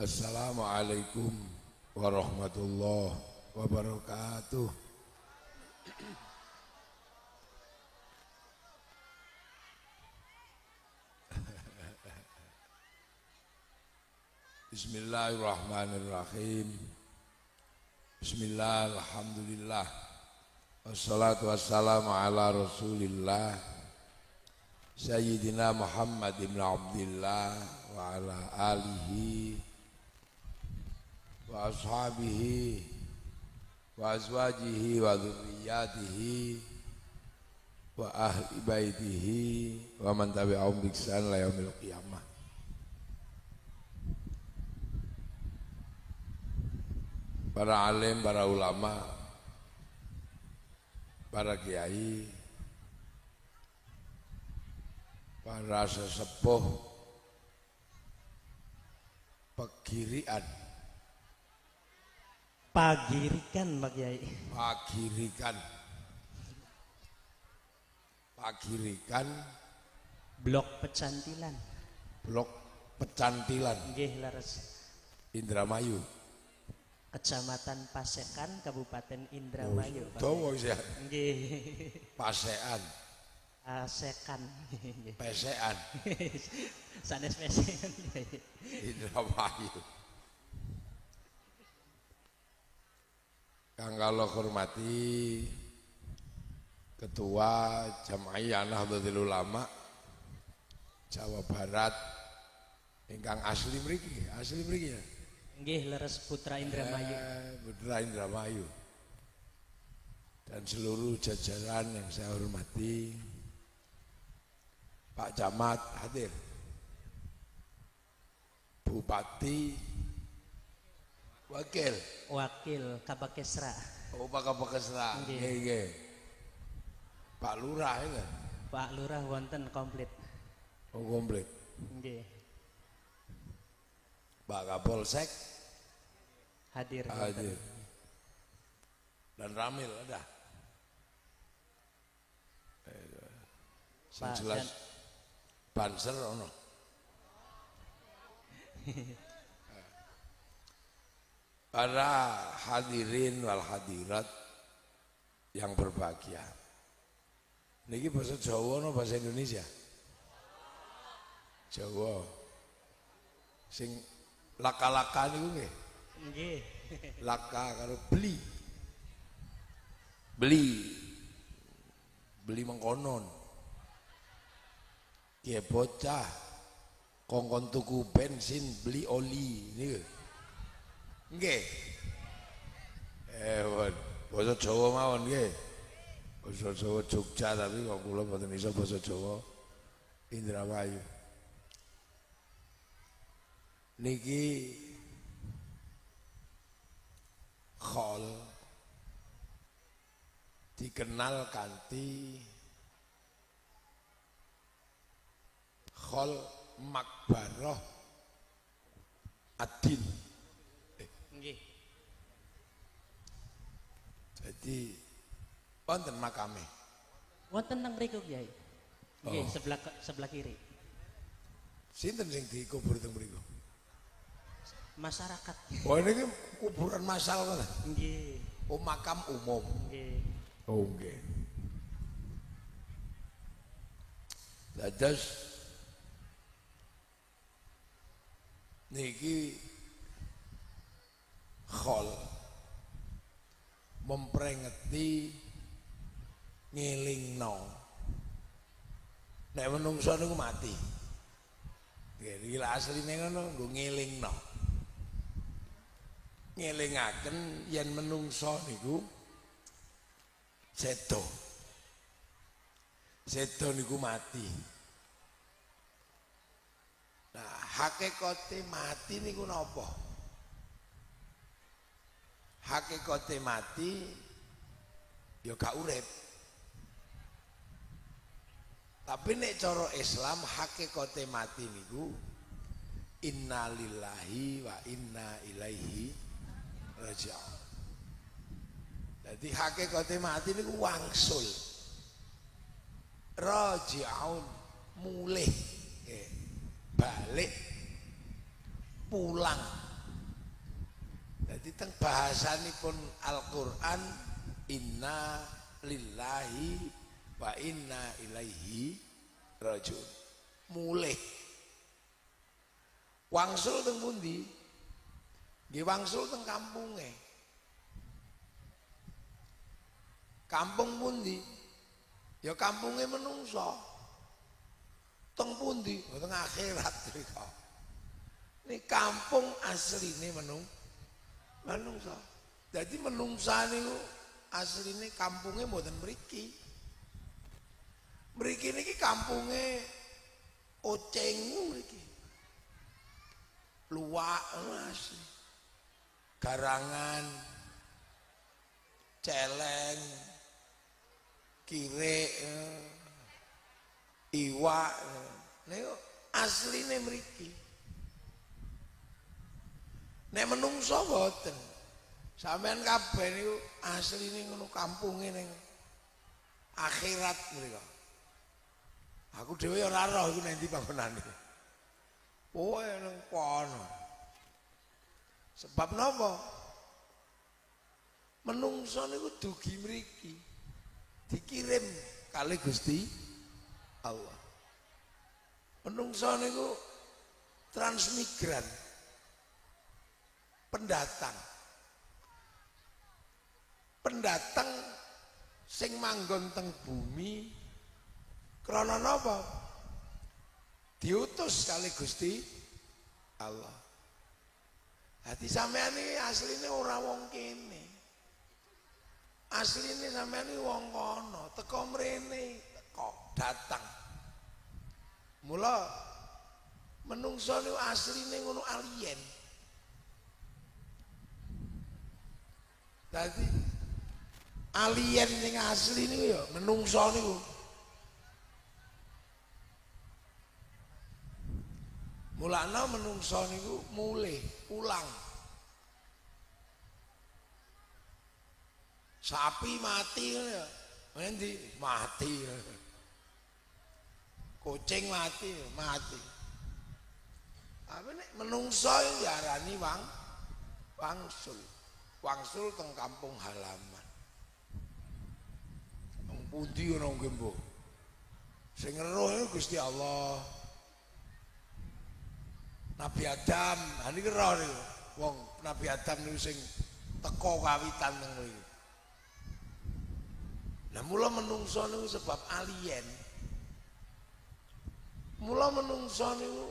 Assalamualaikum warahmatullahi wabarakatuh. Bismillahirrahmanirrahim. Bismillah, alhamdulillah. Wassalatu wassalamu ala rasulillah Sayyidina Muhammad ibn Abdillah wa ala alihi wa ashabihi wa azwajihi wa dhurriyyatihi wa ahli baitihi wa man tabi'ahum bi ihsan ila yaumil qiyamah. Para alim, para ulama, para kiai, para sesepuh pagirikan Pak Kiai. Pagirikan Blok Pecantilan. Blok Pecantilan Nggih leres. Indramayu. Kecamatan Pasekan, Kabupaten Indramayu. Dawa ya. Nggih. Pasekan. Pasekan. Pesekan. Sanes pesekan. Indramayu. Kang kalau hormati Ketua Jam'iyah Nahdlatul Ulama Jawa Barat ingkang asli mriki ya. Nggih leres Putra Indramayu. Putra Indramayu. Dan seluruh jajaran yang saya hormati. Pak Camat hadir. Bupati Wakil Kabakesra. Oh, Pak Kabakesra. Nggih. Pak Lurah ya. Pak Lurah wonten komplit. Oh, komplit. Nggih. Pak Kapolsek hadir. Dan Ramil ada. Pak jelas Banser ono. Para hadirin wal hadirat yang berbahagia. Niki bahasa Jawa no bahasa Indonesia? Jawa. Sing laka-laka niku nggih. Nggih. Laka karo beli mengkonon. Ki bocah kongkon tuku bensin beli oli niku. Nggih. Basa Jawa mawon nggih. Basa Jawa Jogja tapi kok kula mboten iso basa Jawa Indramayu. Niki khol dikenal kanthi khol makbaroh adin. Nggih. Jadi wonten makame. Wonten nang mriku Kyai. Nggih, sebelah kiri. Sinten sing dikubur teng mriku? Masyarakat. Oh ini kuburan massal kan? Nggih. Oh makam umum. Nggih. Oh nggih. Dados niki khol memperingati ngelingno nek menungso niku mati. Nggih, iki asline ngono nggo ngelingno. Ngelingaken yen menungso niku sedo. Sedo niku mati. Nah, hakikate mati niku napa? Hakikate mati ya gak urip. Tapi nek cara Islam hakikate mati niku innalillahi wa inna ilaihi raji'un. Jadi hakikate mati niku wangsul. Raji'un mulih. Balik pulang Jadi teng bahasanipun Al-Qur'an inna lillahi wa inna ilaihi rajiun. Mulih. Wangsul teng pundi? Nggih wangsul teng kampunge. Kampung pundi? Ya kampunge menungso. Teng pundi? Teng akhirat mriko. Ini kampung asline menungso. Jadi menungsa niku asline kampunge mboten mriki. Mriki niki kampunge Oceng mriki. Luwak asli. Garangan, Celeng, Kirek, Iwak, niku asline mriki. Nek menungso boten. Sampeyan kabeh niku asline ngono kampunge ning akhirat mriko. Aku dhewe ora roh iku nek ndi panggonane. Oh nang kono. Sebab napa? Menungso niku dugi mriki. Dikirim kali Gusti Allah. Menungso niku transmigran. Pendatang. Pendatang sing manggon teng bumi krana napa? Diutus kali Gusti Allah. Hati sampean iki asline ora wong kene. Asline sampean iki wong kono, teko mrene, kok datang. Mula menungso niku asline ngono alien. Dadi alien sing asli niku ya menungso niku. Mulane menungso niku mulih ulang. Sapi mati ya. Endi mati. Kucing mati. Apa nek menungso diarani wangsul. Wangsul teng kampung halaman. Wong pundi ana nggih mbok. Sing ngeruh Gusti Allah. Nabi Adam, niki roh niku. Wong Nabi Adam niku sing teka kawitan teng mriki. Lah mula menungso niku sebab alien. Mula menungso niku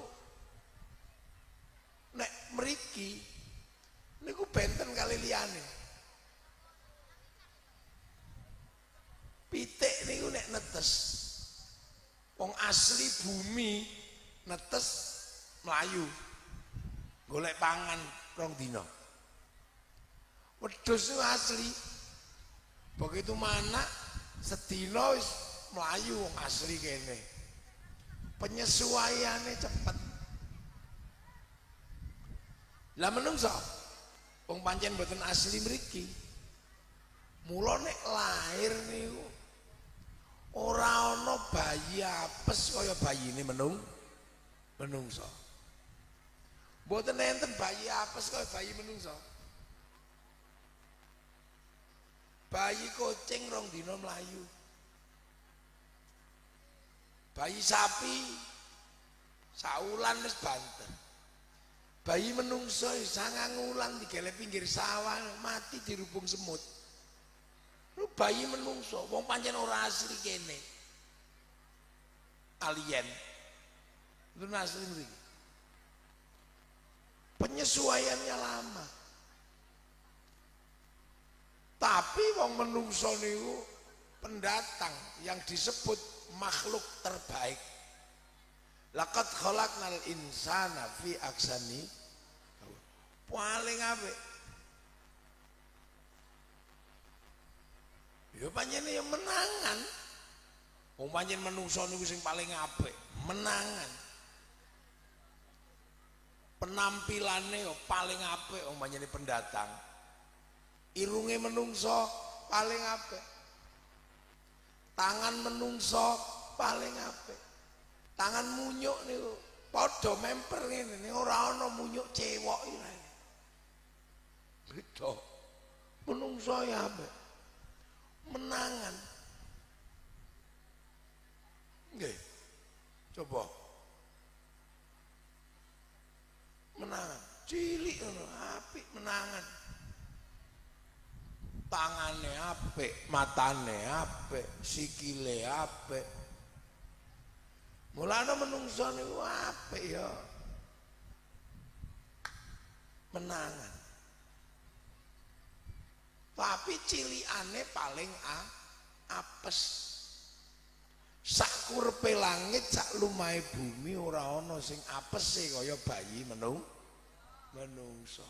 nek mriki niku benten kali liyane. Pitik niku nek netes wong asli bumi netes mlayu golek pangan 2 dina. Wedhus niku asli. Begitu mana sedina wis mlayu wong asli kene. Penyesuaiane cepet. Lah menungso wong pancen mboten asli mriki. Mula nek lahir niku ora ana bayi apes kaya bayine menungso. Mboten enten bayi apes kaya bayi menungso. Bayi kucing 2 dina mlayu. Bayi sapi saulan wis banter. Bayi menungso 9 wulan digelek pinggir sawah mati dirubung semut. Lu bayi menungso, wong pancen ora asli kene. Alien. Itu asli mriki. Penyesuaiannya lama. Tapi wong menungso niku pendatang yang disebut makhluk terbaik. Laqad khalaqnal insana fi ahsani paling apik. Ya panjenengan ya menangan. Wong pancen menungso niku sing paling apik, menangan. Penampilannya ya paling apik wong pancen pendatang. Irunge menungso paling apik. Tangan menungso paling apik. Tangan munyuk niku padha memper ngene ora ana munyuk cewok iki. Beda. Menungso ya apik. Menangan. Nggih. Coba. Menangan. Cilik ngono, apik menangan. Tangane apik, matane apik, sikile apik. Mulane menungso niku apik ya. Menangan. Tapi cilikane paling apes. Sak kurepe langit, sak lumahe bumi ora ana sing apese kaya bayi menungso.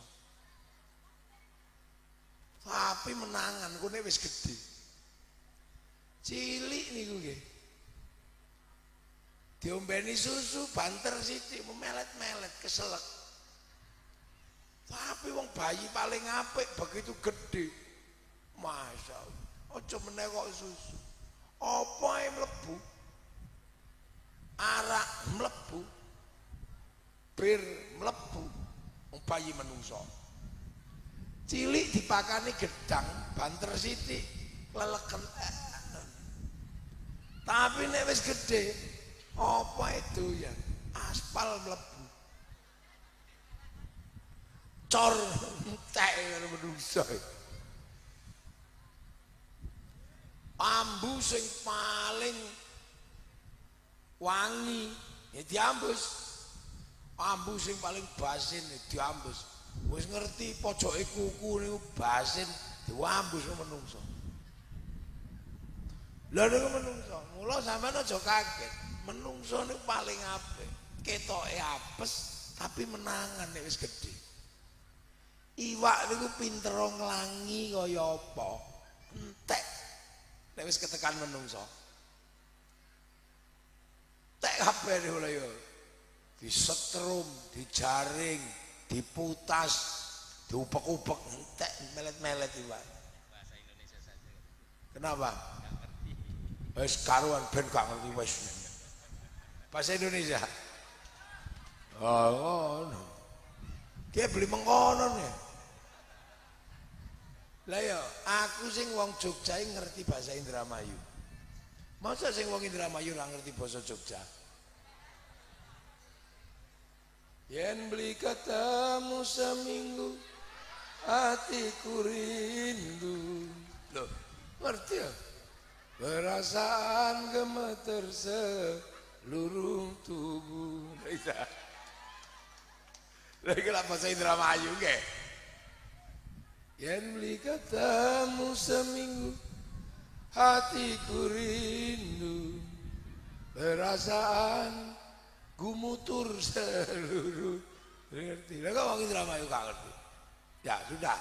Tapi menangan kene wis gedhe. Cilik niku nggih. Diombeni susu banter sithik memelet-melet keselek. Tapi wong bayi paling apik begitu gede. Masya Allah. Aja meneh kok susu. Apa ae mlebu? Arak mlebu. Bir mlebu. Wong bayi menungso. Cilik dipakani gedang, banter sithik, leleken. Tapi nek wis gedhe, apa itu ya? Aspal mlebu. Cor entek karo menungso. Ambu sing paling wangi ya diambus. Ambu sing paling basin ya diambus. Wis ngerti pojoke kuku niku basin diambus menungso. Lha niku menungso, mula sampean aja kaget. Menungso niku paling apik. Ketoke apes tapi menangan nek wis gedhe. Iwak niku pinter nglangi kaya apa? Entek. Nek wis ketekan menungso. Tek kabeh niku lho ya. Disetrum, dijaring, diputas, diupek-upek, entek melet-melet iwak. Bahasa Indonesia saja. Kenapa? Enggak ngerti. Wis karuan ben gak ngerti wis. Bahasa Indonesia. Oh, no. Dia beli mengkono nih. Lah ya, aku sing wong Jogja ngerti bahasa Indramayu. Masa sing wong Indramayu ora ngerti basa Jogja? Yen beli ketemu seminggu hatiku rindu. Loh, ngerti ya? Perasaan gemeter seluruh tubuh. Lagi lah bahasa Indramayu ke? Yen beli ketemu seminggu hatiku rindu, perasaan gumutur seluruh. Ngerti? Lah kok wong Indramayu gak ngerti? Ya sudah,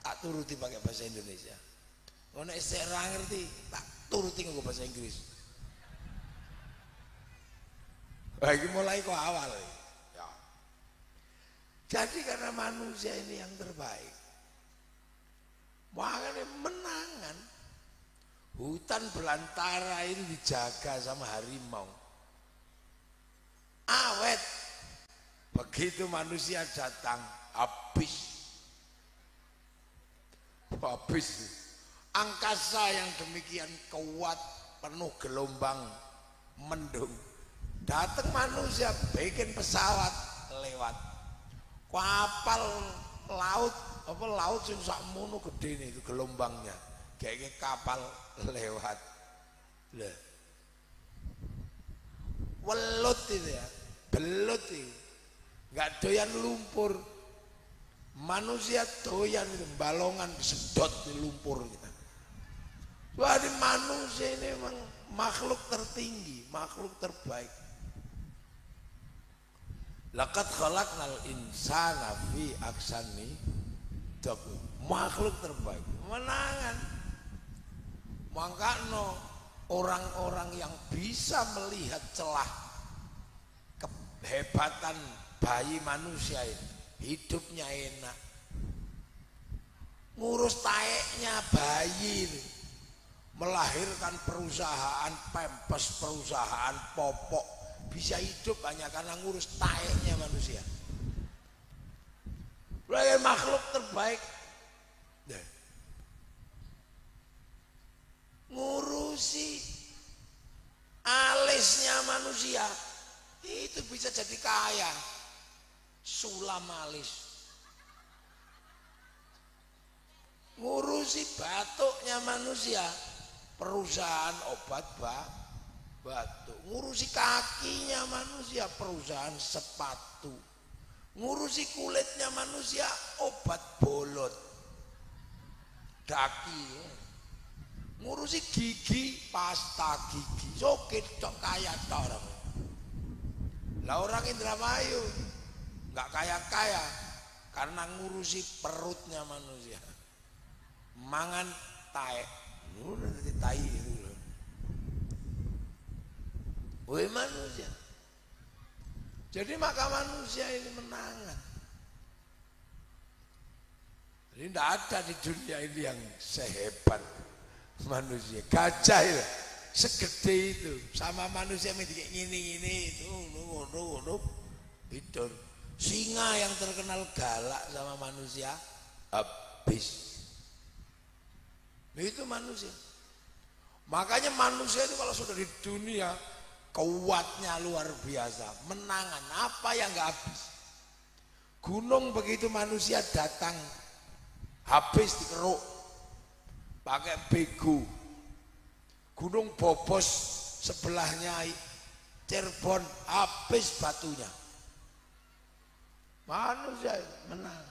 tak turuti pakai bahasa Indonesia. Kalau nek ora ngerti, tak turuti nggo bahasa Inggris. Lagi mulai kok awal. Ya. Jadi karena manusia ini yang terbaik, makanya menangan. Hutan belantara ini dijaga sama harimau. Awet. Begitu manusia datang, habis. Angkasa yang demikian kuat, penuh gelombang, mendung. Datang manusia bikin pesawat lewat. Kapal laut, apa laut sing sakmono gede itu gelombangnya. Kayak kapal lewat. Lah. Welut itu ya, belut itu. Enggak doyan lumpur. Manusia doyan itu balongan disedot di lumpur kita. Jadi manusia ini memang makhluk tertinggi, makhluk terbaik. Laqad khalaqnal insana fi ahsani taqwim. Makhluk terbaik. Menangan. Makanya orang-orang yang bisa melihat celah kehebatan bayi manusia ini, hidupnya enak, ngurus taeknya bayi ini, melahirkan perusahaan pempes, perusahaan popok, bisa hidup hanya karena ngurus taeknya manusia. makhluk terbaik. Ngurusi alisnya manusia itu bisa jadi kaya. Sulam alis. Ngurusi batuknya manusia, perusahaan obat batuk. Ngurusi kakinya manusia, perusahaan sepatu. Ngurusi kulitnya manusia, obat bolot. Daki. Ngurusi gigi, pasta gigi. Sokit cok kaya tok orang. Lah orang Indramayu nggak kaya-kaya karena ngurusi perutnya manusia. Mangan taek, nanti tai itu. Woi manusia. Jadi maka manusia ini menangan. Jadi tidak ada di dunia ini yang sehebat manusia. Gajah itu segede itu sama manusia yang gini itu tidur. Singa yang terkenal galak sama manusia habis. Itu manusia. Makanya manusia itu kalau sudah di dunia kuatnya luar biasa, menangan apa yang nggak habis. Gunung begitu manusia datang habis dikeruk pakai begu. Gunung Bobos sebelahnya Cirebon habis batunya. Manusia menang.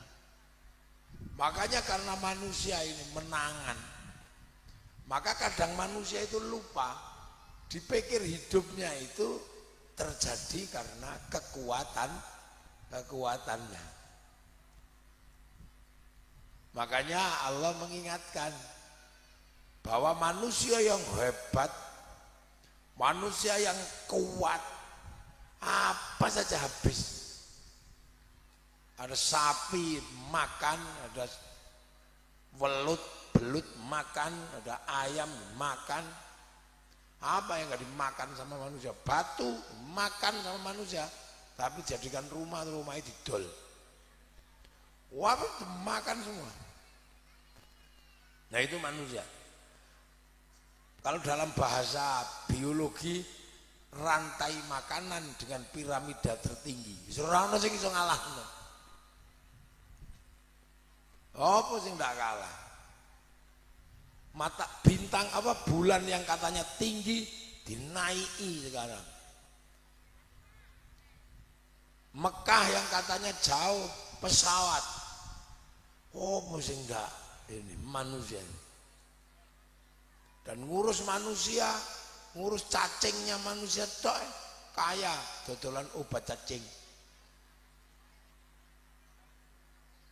Makanya karena manusia ini menangan, maka kadang manusia itu lupa, dipikir hidupnya itu terjadi karena kekuatannya. Makanya Allah mengingatkan bahwa manusia yang hebat, manusia yang kuat, apa saja habis. Ada sapi makan, ada belut makan, ada ayam makan. Apa yang nggak dimakan sama manusia? Batu makan sama manusia, tapi jadikan rumahnya didol. Wah, makan semua. Nah itu manusia. Kalau dalam bahasa biologi, rantai makanan dengan piramida tertinggi. Ora ono sing iso ngalahno. Apa sing ndak kalah? Mata bintang apa bulan yang katanya tinggi dinaiki sekarang. Mekah yang katanya jauh pesawat. Oh, sing ndak ini manusia. Dan ngurus manusia, ngurus cacingnya manusia tok kaya dodolan obat cacing.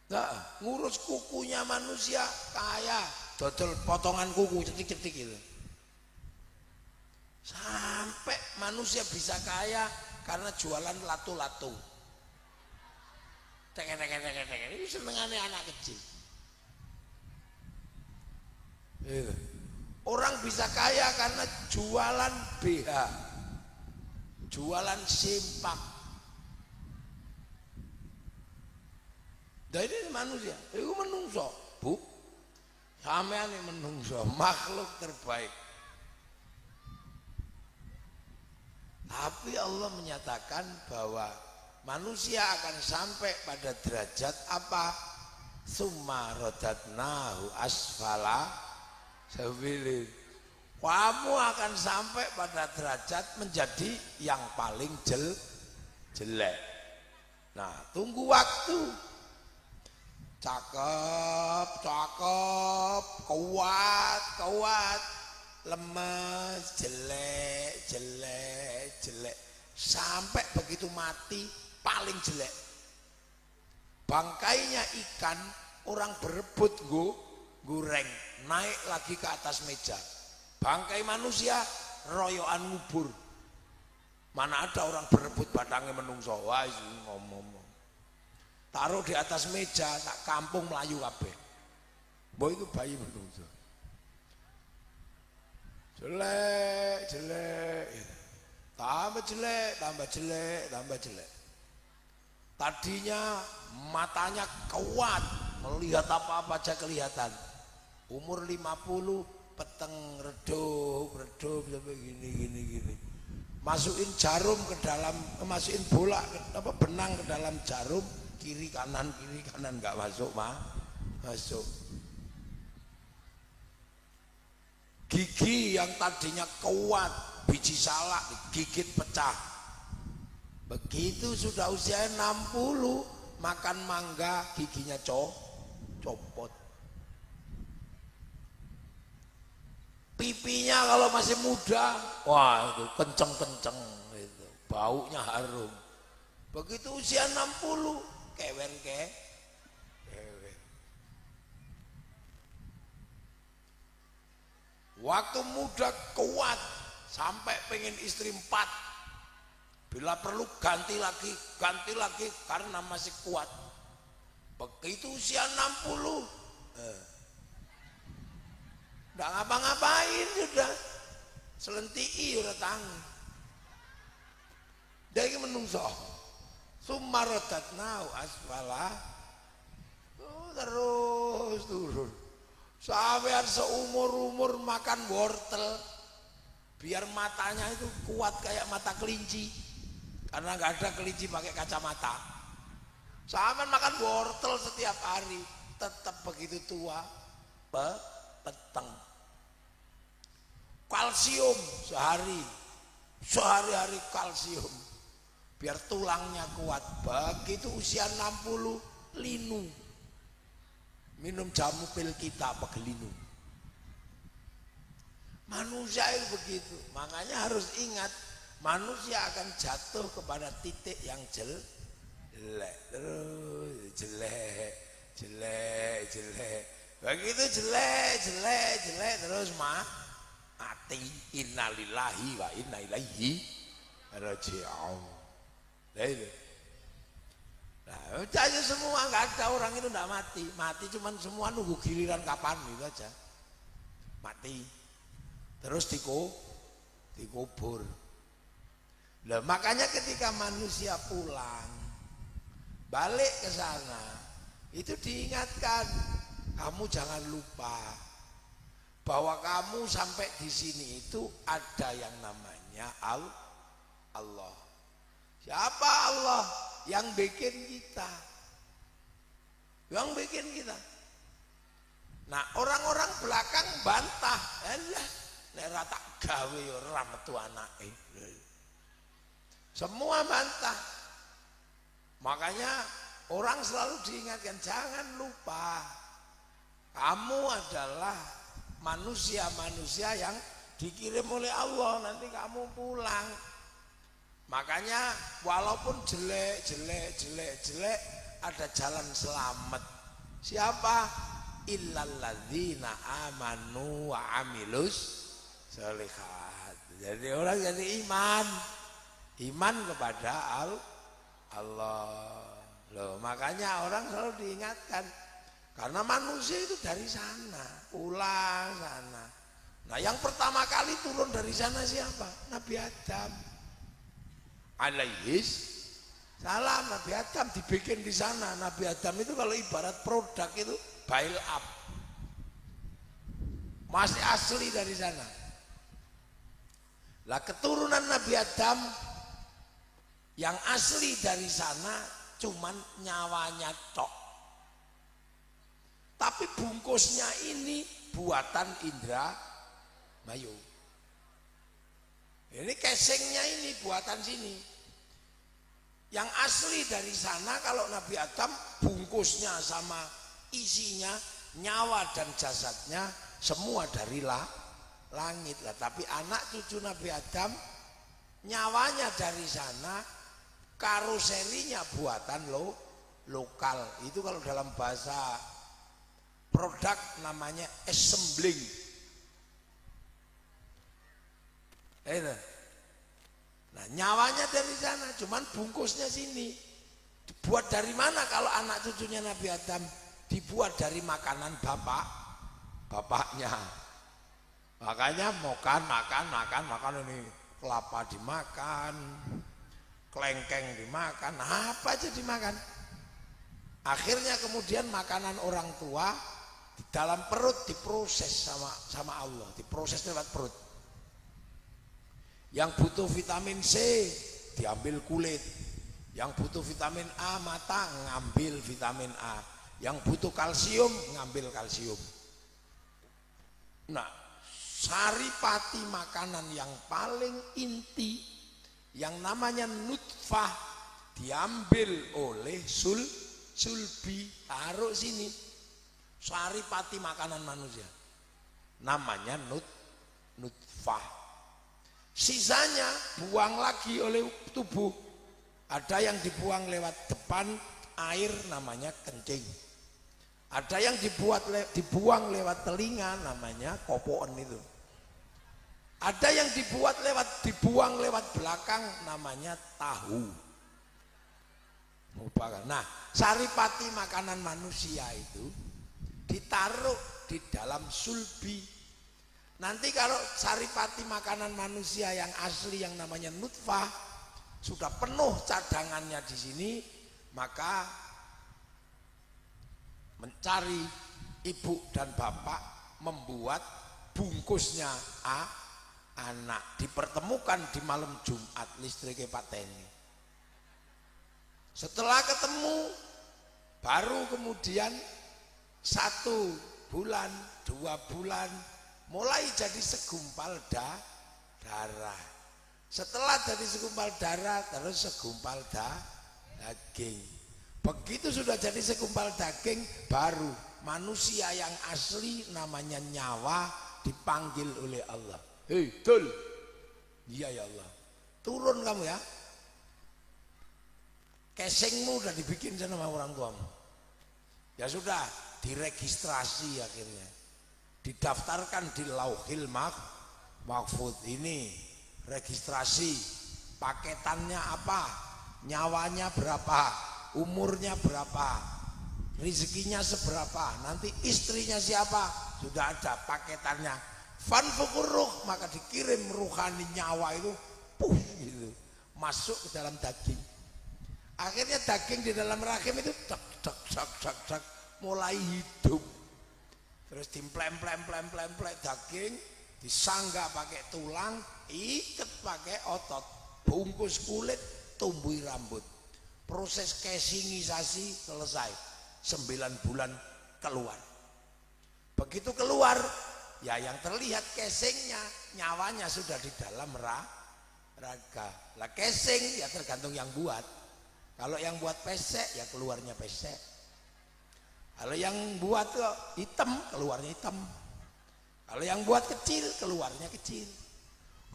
Nah, ngurus kukunya manusia kaya, dodol potongan kuku cetik-cetik itu. Sampai manusia bisa kaya karena jualan latu-latu. Ini senengannya anak kecil. Orang bisa kaya karena jualan BH, jualan sempak. Dan ini manusia, itu menungso, bu. Sampean ini menungso, makhluk terbaik. Tapi Allah menyatakan bahwa manusia akan sampai pada derajat apa? Summa rodatnahu asfala sabilin. Kamu akan sampai pada derajat menjadi yang paling jelek. Nah, tunggu waktu. Cakep, kuat, lemes, jelek, sampai begitu mati paling jelek. Bangkainya ikan orang berebut goreng, naik lagi ke atas meja. Bangkai manusia royoan ngubur. Mana ada orang berebut batangnya menungso, wah ngomong. Taruh di atas meja, tak kampung Melayu kabeh. Boy itu bayi menungso. Jelek. Tambah jelek. Tadinya matanya kuat, melihat apa-apa aja kelihatan. Umur 50 peteng redup sampai gini. Masukin jarum ke dalam, masukin bola apa benang ke dalam jarum, kiri kanan nggak masuk masuk. Gigi yang tadinya kuat, biji salak digigit pecah. Begitu sudah usia 60, makan mangga giginya copot. Pipinya kalau masih muda, wah itu kenceng itu, baunya harum. Begitu usia 60, kewer. Waktu muda kuat, sampai pengen istri 4. Bila perlu ganti lagi karena masih kuat. Begitu usia 60, nggak ngapa-ngapain sudah, selentiki udah tangi. Dari menungso, sumarodatnau asfala, terus turun. Sampean seumur makan wortel, biar matanya itu kuat kayak mata kelinci, karena nggak ada kelinci pakai kacamata. Sampean makan wortel setiap hari, tetap begitu tua, peteng. Kalsium sehari-hari kalsium, biar tulangnya kuat. Begitu usia 60, linu. Minum jamu pil kita pegelinu. Manusia itu begitu. Makanya harus ingat, manusia akan jatuh kepada titik yang jelek. Terus jelek. Begitu jelek terus mati. Innalillahi wa inna ilaihi raji'un. Nah, percaya semua, nggak ada orang itu nggak mati cuman semua nunggu giliran kapan gitu aja, mati terus dikubur. Nah, makanya ketika manusia pulang balik ke sana itu diingatkan, kamu jangan lupa bahwa kamu sampai di sini itu ada yang namanya Allah. Siapa Allah? Yang bikin kita. Nah, orang-orang belakang bantah, nek ra tak gawe ora metu anake. Semua bantah. Makanya orang selalu diingatkan, jangan lupa kamu adalah manusia yang dikirim oleh Allah, nanti kamu pulang. Makanya walaupun jelek ada jalan selamat. Siapa? Illalladzina amanu wa amilus sholihat. Jadi orang jadi iman kepada Allah. Loh, makanya orang selalu diingatkan, karena manusia itu dari sana, pulang sana. Nah, yang pertama kali turun dari sana siapa? Nabi Adam alaihis salam. Nabi Adam dibikin di sana. Nabi Adam itu kalau ibarat produk itu bail up, masih asli dari sana. Lah, keturunan Nabi Adam yang asli dari sana cuman nyawanya tok, tapi bungkusnya ini buatan Indra Mayu. Ini casingnya ini buatan sini. Yang asli dari sana kalau Nabi Adam bungkusnya sama isinya, nyawa dan jasadnya semua dari langit lah. Tapi anak cucu Nabi Adam nyawanya dari sana, karoserinya buatan lokal. Itu kalau dalam bahasa produk namanya assembling. Nah, nyawanya dari sana, cuman bungkusnya sini. Dibuat dari mana kalau anak cucunya Nabi Adam? Dibuat dari makanan bapaknya. Makanya makan ini kelapa dimakan, Klengkeng dimakan, apa aja dimakan. Akhirnya kemudian makanan orang tua di dalam perut diproses sama Allah, diproses lewat perut. Yang butuh vitamin C diambil kulit, yang butuh vitamin A mata ngambil vitamin A, yang butuh kalsium ngambil kalsium. Nah, saripati makanan yang paling inti yang namanya nutfah diambil oleh sulbi, taruh sini. Saripati makanan manusia namanya nutfah. Sisanya buang lagi oleh tubuh. Ada yang dibuang lewat depan air namanya kencing. Ada yang dibuang lewat telinga namanya kopoen itu. Ada yang dibuang lewat belakang namanya tahu. Nah, saripati makanan manusia itu ditaruh di dalam sulbi. Nanti kalau saripati makanan manusia yang asli yang namanya nutfah sudah penuh cadangannya di sini, maka mencari ibu dan bapak membuat bungkusnya anak, dipertemukan di malam Jumat listriknya Pak Teni. Setelah ketemu baru kemudian 1 bulan 2 bulan mulai jadi segumpal darah. Setelah jadi segumpal darah terus segumpal daging. Begitu sudah jadi segumpal daging baru manusia yang asli namanya nyawa dipanggil oleh Allah. Hei, Dul. Iya ya Allah. Turun kamu ya. Casingmu udah dibikin sama orang tuamu. Ya sudah, diregistrasi akhirnya. Didaftarkan di Lauhil Mahfuz. Ini registrasi, paketannya apa, nyawanya berapa, umurnya berapa, rezekinya seberapa, nanti istrinya siapa, sudah ada paketannya. Fanfukuruh, maka dikirim ruhani nyawa itu, gitu, masuk ke dalam daging. Akhirnya daging di dalam rahim itu dak mulai hidup. Terus dimplem daging, disangga pakai tulang, ikat pakai otot, bungkus kulit, tumbuhi rambut. Proses casingisasi selesai. 9 bulan keluar. Begitu keluar, ya yang terlihat casingnya, nyawanya sudah di dalam raga. Lah casing ya tergantung yang buat. Kalau yang buat pesek ya keluarnya pesek. Kalau yang buat hitam keluarnya hitam. Kalau yang buat kecil keluarnya kecil.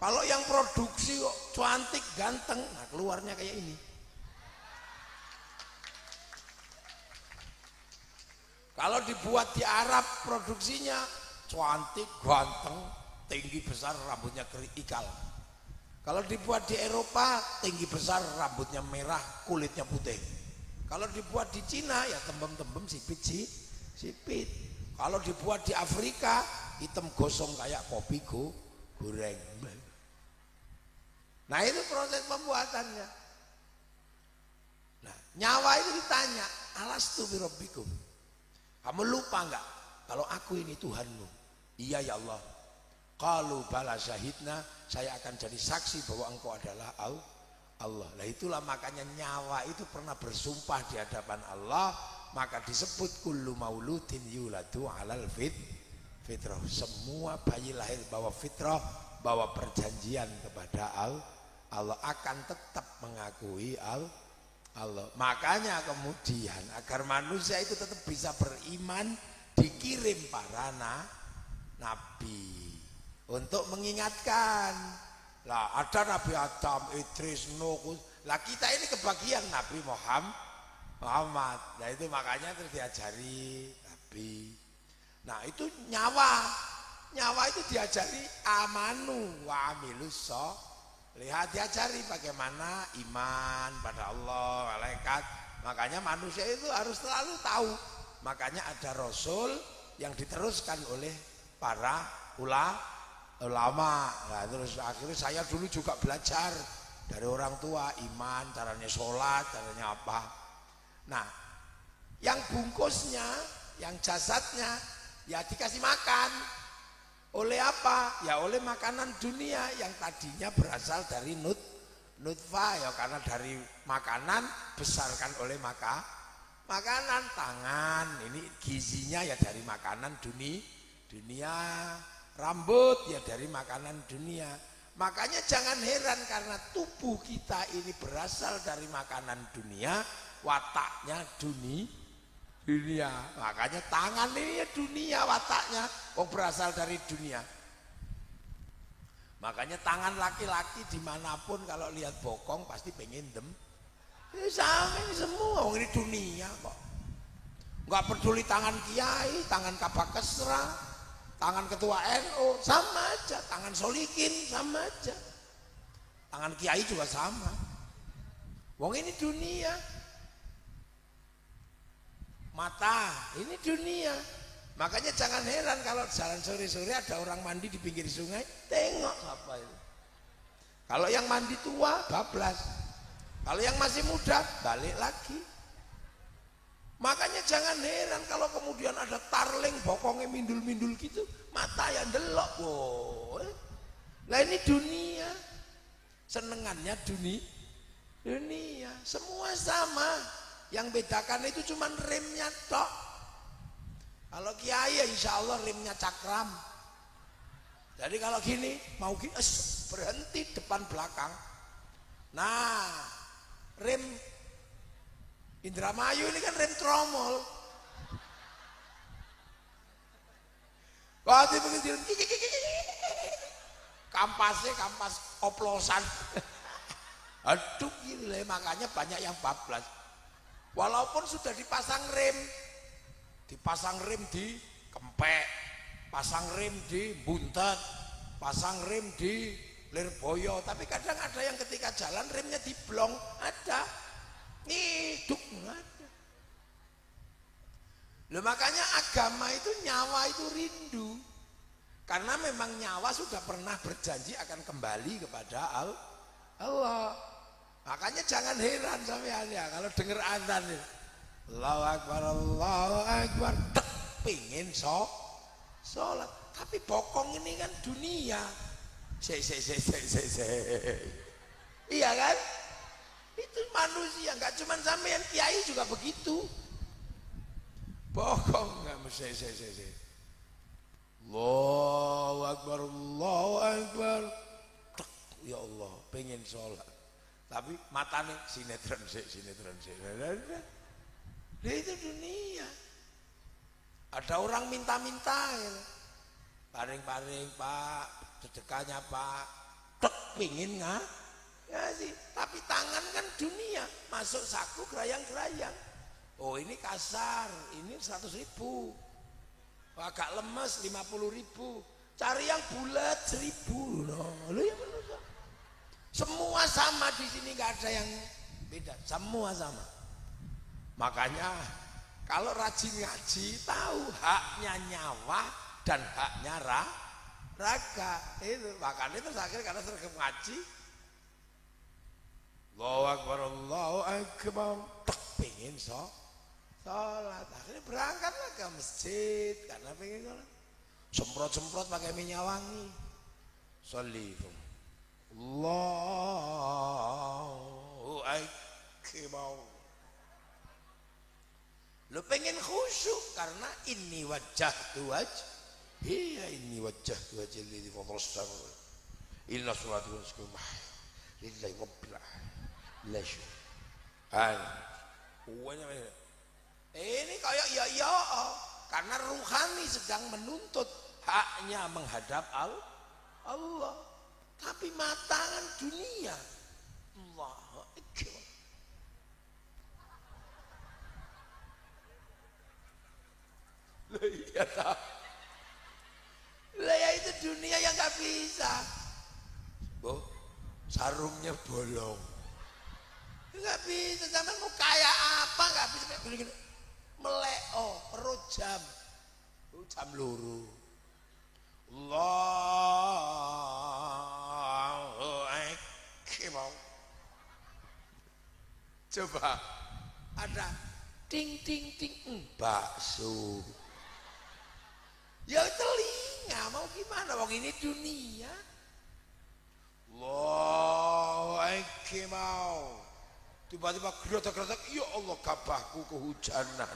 Kalau yang produksi kok cantik ganteng, nah keluarnya kayak ini. Kalau dibuat di Arab produksinya cantik ganteng, tinggi besar, rambutnya ikal. Kalau dibuat di Eropa tinggi besar, rambutnya merah, kulitnya putih. Kalau dibuat di Cina ya tembem-tembem sipit. Kalau dibuat di Afrika hitam gosong kayak kopi goreng. Nah itu proses pembuatannya. Nah nyawa itu ditanya, alastu bi rabbikum. Kamu lupa enggak kalau aku ini Tuhanmu? Iya ya Allah. Qalu bala syahidna, saya akan jadi saksi bahwa engkau adalah Allah. Nah itulah makanya nyawa itu pernah bersumpah di hadapan Allah, maka disebut kullu mauludin yuladu alal fitrah. Semua bayi lahir bawa fitrah, bawa perjanjian kepada Allah, akan tetap mengakui Allah. Makanya kemudian agar manusia itu tetap bisa beriman, dikirim para nabi untuk mengingatkan. Lah ada Nabi Adam, Idris, Nuh. Lah kita ini kebagian Nabi Muhammad. Nah itu makanya terus diajari Nabi. Nah itu nyawa itu diajari amanu wa amilus lihat, diajari bagaimana iman pada Allah, malaikat. Makanya manusia itu harus selalu tahu. Makanya ada Rasul yang diteruskan oleh para ulama. Nah, terus akhirnya saya dulu juga belajar dari orang tua, iman, caranya sholat, caranya apa. Nah, yang bungkusnya, yang jasadnya, ya dikasih makan. Oleh apa? Ya oleh makanan dunia yang tadinya berasal dari nutfah, ya karena dari makanan besarkan oleh makanan. Tangan ini gizinya ya dari makanan dunia, rambut ya dari makanan dunia. Makanya jangan heran karena tubuh kita ini berasal dari makanan dunia, wataknya dunia. Makanya tangan ini ya dunia, wataknya berasal dari dunia. Makanya tangan laki-laki dimanapun kalau lihat bokong pasti pengen ini sama ini semua, ini dunia kok. Nggak peduli tangan kiai, tangan kabak kesra, tangan ketua NU sama aja, tangan solikin sama aja, tangan kiai juga sama. Wong ini dunia. Mata ini dunia. Makanya jangan heran kalau jalan sore-sore ada orang mandi di pinggir sungai, tengok apa itu. Kalau yang mandi tua bablas, kalau yang masih muda balik lagi. Makanya jangan heran kalau kemudian ada tarling bokongnya mindul-mindul gitu, mata yang delok. Wow. Nah ini dunia. Senengannya dunia. Semua sama. Yang bedakan itu cuma remnya tok. Kalau kiai ya insya Allah remnya cakram. Jadi kalau gini mau berhenti depan belakang. Nah rem Indramayu ini kan rem tromol. Waktu begitu kampas oplosan. Aduh gile, makanya banyak yang bablas. Walaupun sudah dipasang rem di Kempek, pasang rem di Buntet, pasang rem di Lirboyo, tapi kadang ada yang ketika jalan remnya diblong, ada ngiduk, ada. Loh, makanya agama itu, nyawa itu rindu, karena memang nyawa sudah pernah berjanji akan kembali kepada Allah. Makanya jangan heran sampean ya kalau dengar azan itu. Allahu Akbar, pingin sholat. Tapi bokong ini kan dunia. Iya kan? Itu manusia, nggak cuma sampean, kiai juga begitu. Bokong nggak mesti. Allahu Akbar. Ya Allah, pengen sholat. Tapi matanya sinetron sih. Itu dunia. Ada orang minta-minta gitu. Paring-paring Pak, sedekahnya Pak, pingin ngasih. Tapi tangan kan dunia, masuk saku gerayang-gerayang. Oh ini kasar, ini 100.000. Agak lemes 50.000. Cari yang bulat 1.000. Lo yang benar. Semua sama di sini, nggak ada yang beda, semua sama. Makanya kalau rajin ngaji tahu haknya nyawa dan haknya raga. Itu makanya itu akhirnya karena sering ngaji, Allahu Akbar, pengen sholat, akhirnya berangkatlah ke masjid karena pengen sholat. Semprot pakai minyak wangi, sholli. Allahu Akbar. Lu pengen khusyuk karena ini wajah lillahi fadhal. Inna salatu wa nusuki lillahi rabbil alamin. Ini kayak ya karena ruhani sedang menuntut haknya menghadap Allah. Tapi mata kan dunia. Allahu Akbar. Lah ya itu dunia yang nggak bisa. Sarungnya bolong. Nggak bisa, zaman mau kayak apa nggak bisa kayak gini. Meleo, perut jam luru. Allahu Akbar. Coba ada ting ting ting bakso. Ya telinga mau gimana? Wong ini dunia. Allahu Akbar. Tiba-tiba gerotak-gerotak, ya Allah gabahku kehujanan.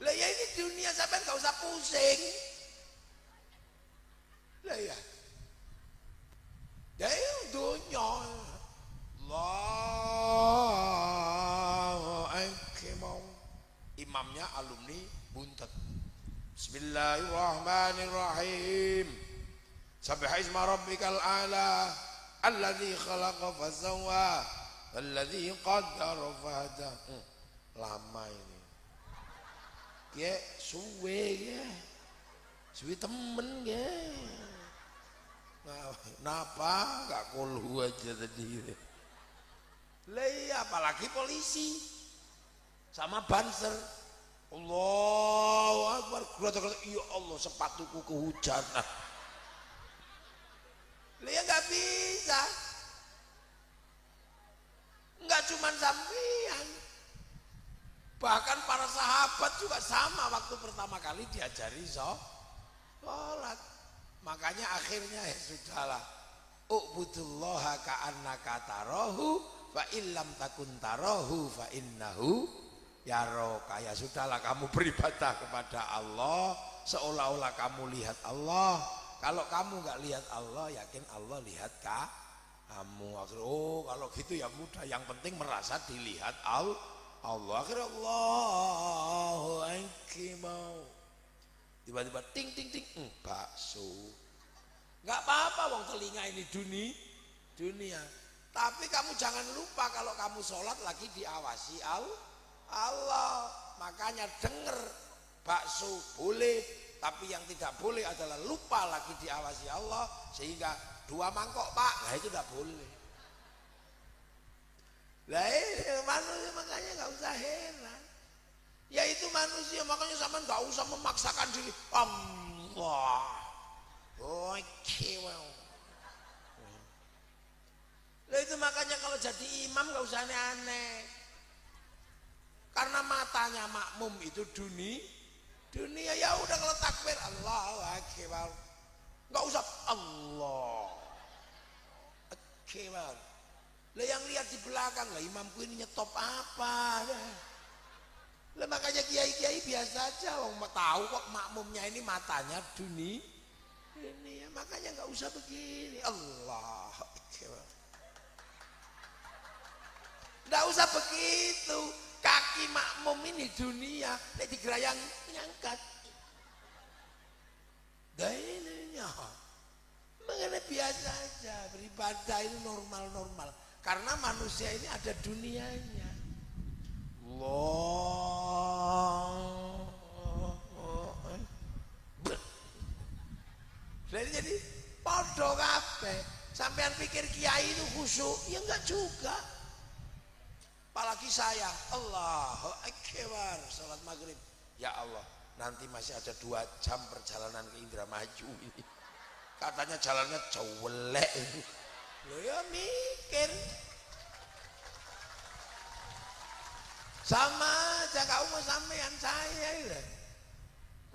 Lah ya ini dunia sampean gak usah pusing. Lah ya. Ya dunia. Allahu Akbar. Imamnya alumni Buntet. Bismillahirrahmanirrahim. Subhanallah rabbikal a'la alladzi khalaqa fasawwa walladzi qaddara fahada. Lama ini. Ya suwe ya. Suwe temen ya. Nah, napa gak kulhu aja tadi. Lah iya, apalagi polisi sama banser. Allahu Akbar. Ya Allah sepatuku kehujanan. Dia nggak bisa, nggak cuma sampean, bahkan para sahabat juga sama waktu pertama kali diajari sholat. Makanya akhirnya ya sudahlah, u'budullaha ka'annaka tarahu fa illam takun tarahu fa innahu yaraka. Ya sudahlah, kamu beribadah kepada Allah seolah-olah kamu lihat Allah. Kalau kamu nggak lihat Allah, yakin Allah lihat kamu. Akhirnya, oh kalau gitu ya mudah. Yang penting merasa dilihat Allah. Akhirnya Allahu Akbar. Tiba-tiba ting ting ting, bakso. Nggak apa-apa, wong telinga ini dunia. Tapi kamu jangan lupa kalau kamu sholat lagi diawasi Allah. Makanya denger bakso boleh. Tapi yang tidak boleh adalah lupa lagi diawasi Allah, sehingga 2 mangkok Pak, nah itu tidak boleh. Lah manusia makanya nggak usah heran. Ya itu manusia, makanya sama nggak usah memaksakan diri. Allah, oke, wow. Lah itu makanya kalau jadi imam nggak usah aneh-aneh. Karena matanya makmum itu dunia ya udah, kalau takbir Allahu Akbar nggak usah Allah Akbar. Lah yang lihat di belakang, lah imamku ini nyetop apa lah. Makanya kiai-kiai biasa aja, wong tahu kok makmumnya ini matanya dunia ini ya, makanya nggak usah begini Allah Akbar. Nggak usah begitu. Kaki makmum ini dunia, nek digerayang nyangkat. Dainnya, mengenai biasa aja, beribadah itu normal-normal. Karena manusia ini ada dunianya. Allah. Jadi podo kabeh. Sampean pikir kiai itu khusyuk, ya enggak juga. Apalagi saya, Allahu Akbar, sholat maghrib. Ya Allah, nanti masih ada 2 jam perjalanan ke Indramayu ini. Katanya jalannya cowelek. Loh ya mikir. Sama aja kamu sampean saya ini.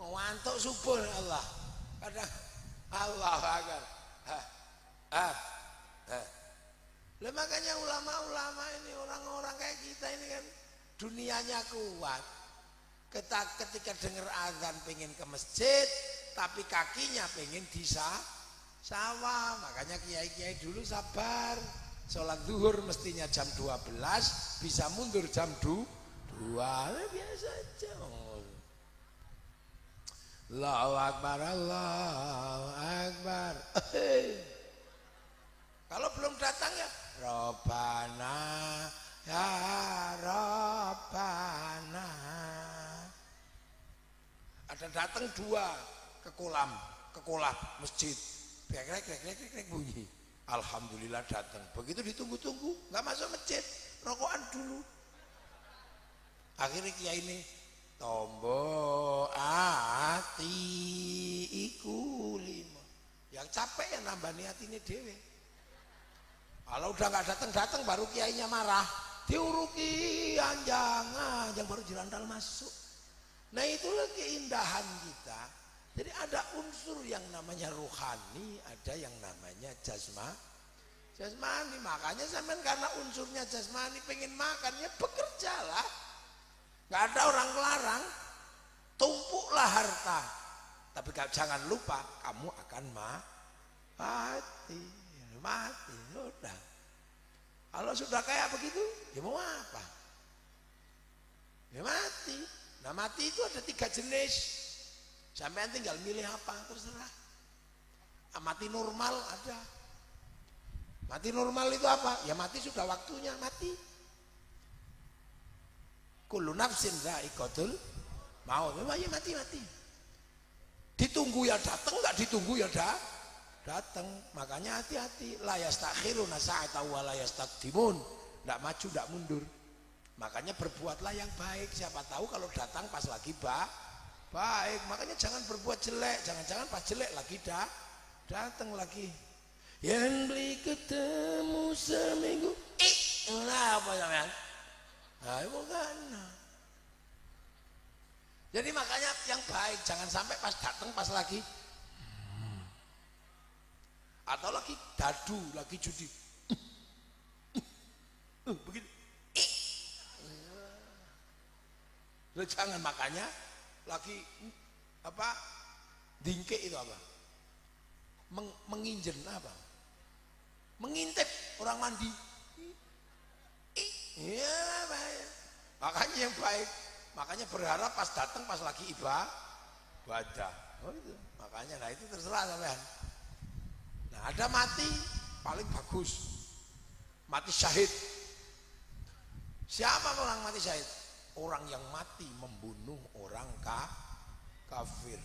Ngantuk subuh Allah. Kadang Allah Akbar. Lah makanya ulama-ulama ini, orang-orang kayak kita ini kan dunianya kuat. Ketika dengar azan pengen ke masjid, tapi kakinya pengen di sawah. Makanya kiai-kiai dulu sabar. Sholat zuhur mestinya jam 12, bisa mundur jam 2. Biasa aja. Allahu Akbar, Allahu Akbar. Kalau belum datang ya Rabbana ya Rabbana. Ada datang 2 ke kolam masjid. Krek bunyi. Alhamdulillah datang. Begitu ditunggu-tunggu, nggak masuk masjid, rokokan dulu. Akhirnya kiai ini tombo ati iku 5. Yang capek ya nambah niat ini dewe. Kalau Kalau udah nggak datang baru kiainya marah. Diuruki anjang baru jerandal masuk. Nah itulah keindahan kita. Jadi ada unsur yang namanya rohani, ada yang namanya jasmani. Makanya sampean karena unsurnya jasmani pengen makan ya bekerjalah. Nggak ada orang larang. Tumpuklah harta. Tapi jangan lupa kamu akan mati. Sudah. Kalau sudah kayak begitu, ya mau apa? Ya mati. Nah mati itu ada 3 jenis. Sampean tinggal milih apa, terserah. Nah, mati normal ada. Mati normal itu apa? Ya mati sudah waktunya mati. Kullu nafsin dha'iqatul maut. Memang ya mati. Ditunggu ya datang, enggak ditunggu ya datang. Makanya hati-hati. La yastakhiruna sa'atan wa la yastaqdimun. Enggak maju, enggak mundur. Makanya berbuatlah yang baik. Siapa tahu kalau datang pas lagi baik. Makanya jangan berbuat jelek. Jangan-jangan pas jelek lagi datang lagi. Yang beli ketemu seminggu. Nah apa sampean? Nah, bukan. Jadi makanya yang baik jangan sampai pas datang pas lagi atau lagi dadu, lagi judi. Begitu. Jangan, makanya lagi apa? Dingke itu apa? Menginjen apa? Mengintip orang mandi. Iya, baik. Makanya yang baik. Makanya berharap pas datang pas lagi ibadah. Oh itu. Makanya nah itu terserah sampean. Nah, ada mati paling bagus. Mati syahid. Siapa orang mati syahid? Orang yang mati membunuh orang kafir.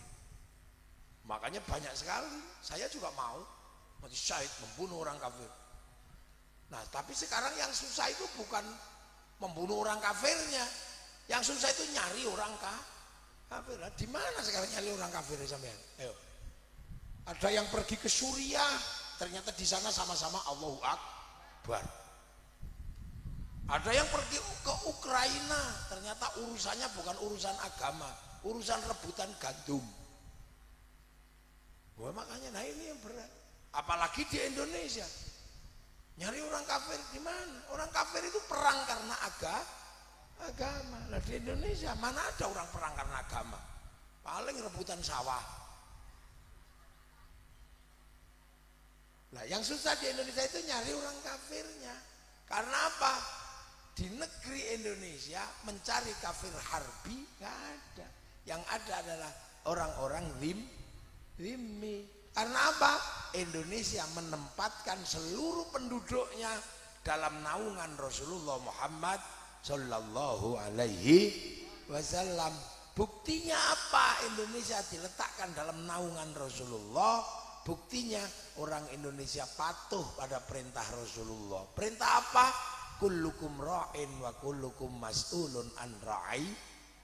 Makanya banyak sekali. Saya juga mau mati syahid membunuh orang kafir. Nah, tapi sekarang yang susah itu bukan membunuh orang kafirnya. Yang susah itu nyari orang kafir. Di mana sekarang nyari orang kafir sampean? Ayo. Ada yang pergi ke Suriah, ternyata di sana sama-sama Allahu Akbar. Ada yang pergi ke Ukraina, ternyata urusannya bukan urusan agama, urusan rebutan gandum. Wah, makanya nah ini yang berat. Apalagi di Indonesia. Nyari orang kafir di mana? Orang kafir itu perang karena agama. Nah di Indonesia mana ada orang perang karena agama? Paling rebutan sawah. Nah yang susah di Indonesia itu nyari orang kafirnya. Karena apa? Di negeri Indonesia mencari kafir harbi nggak ada. Yang ada adalah orang-orang zimmi. Karena apa? Indonesia menempatkan seluruh penduduknya dalam naungan Rasulullah Muhammad Sallallahu Alaihi Wasallam. Buktinya apa? Indonesia diletakkan dalam naungan Rasulullah. Buktinya orang Indonesia patuh pada perintah Rasulullah. Perintah apa? Kullukum ra'in wa kullukum mas'ulun an ra'i.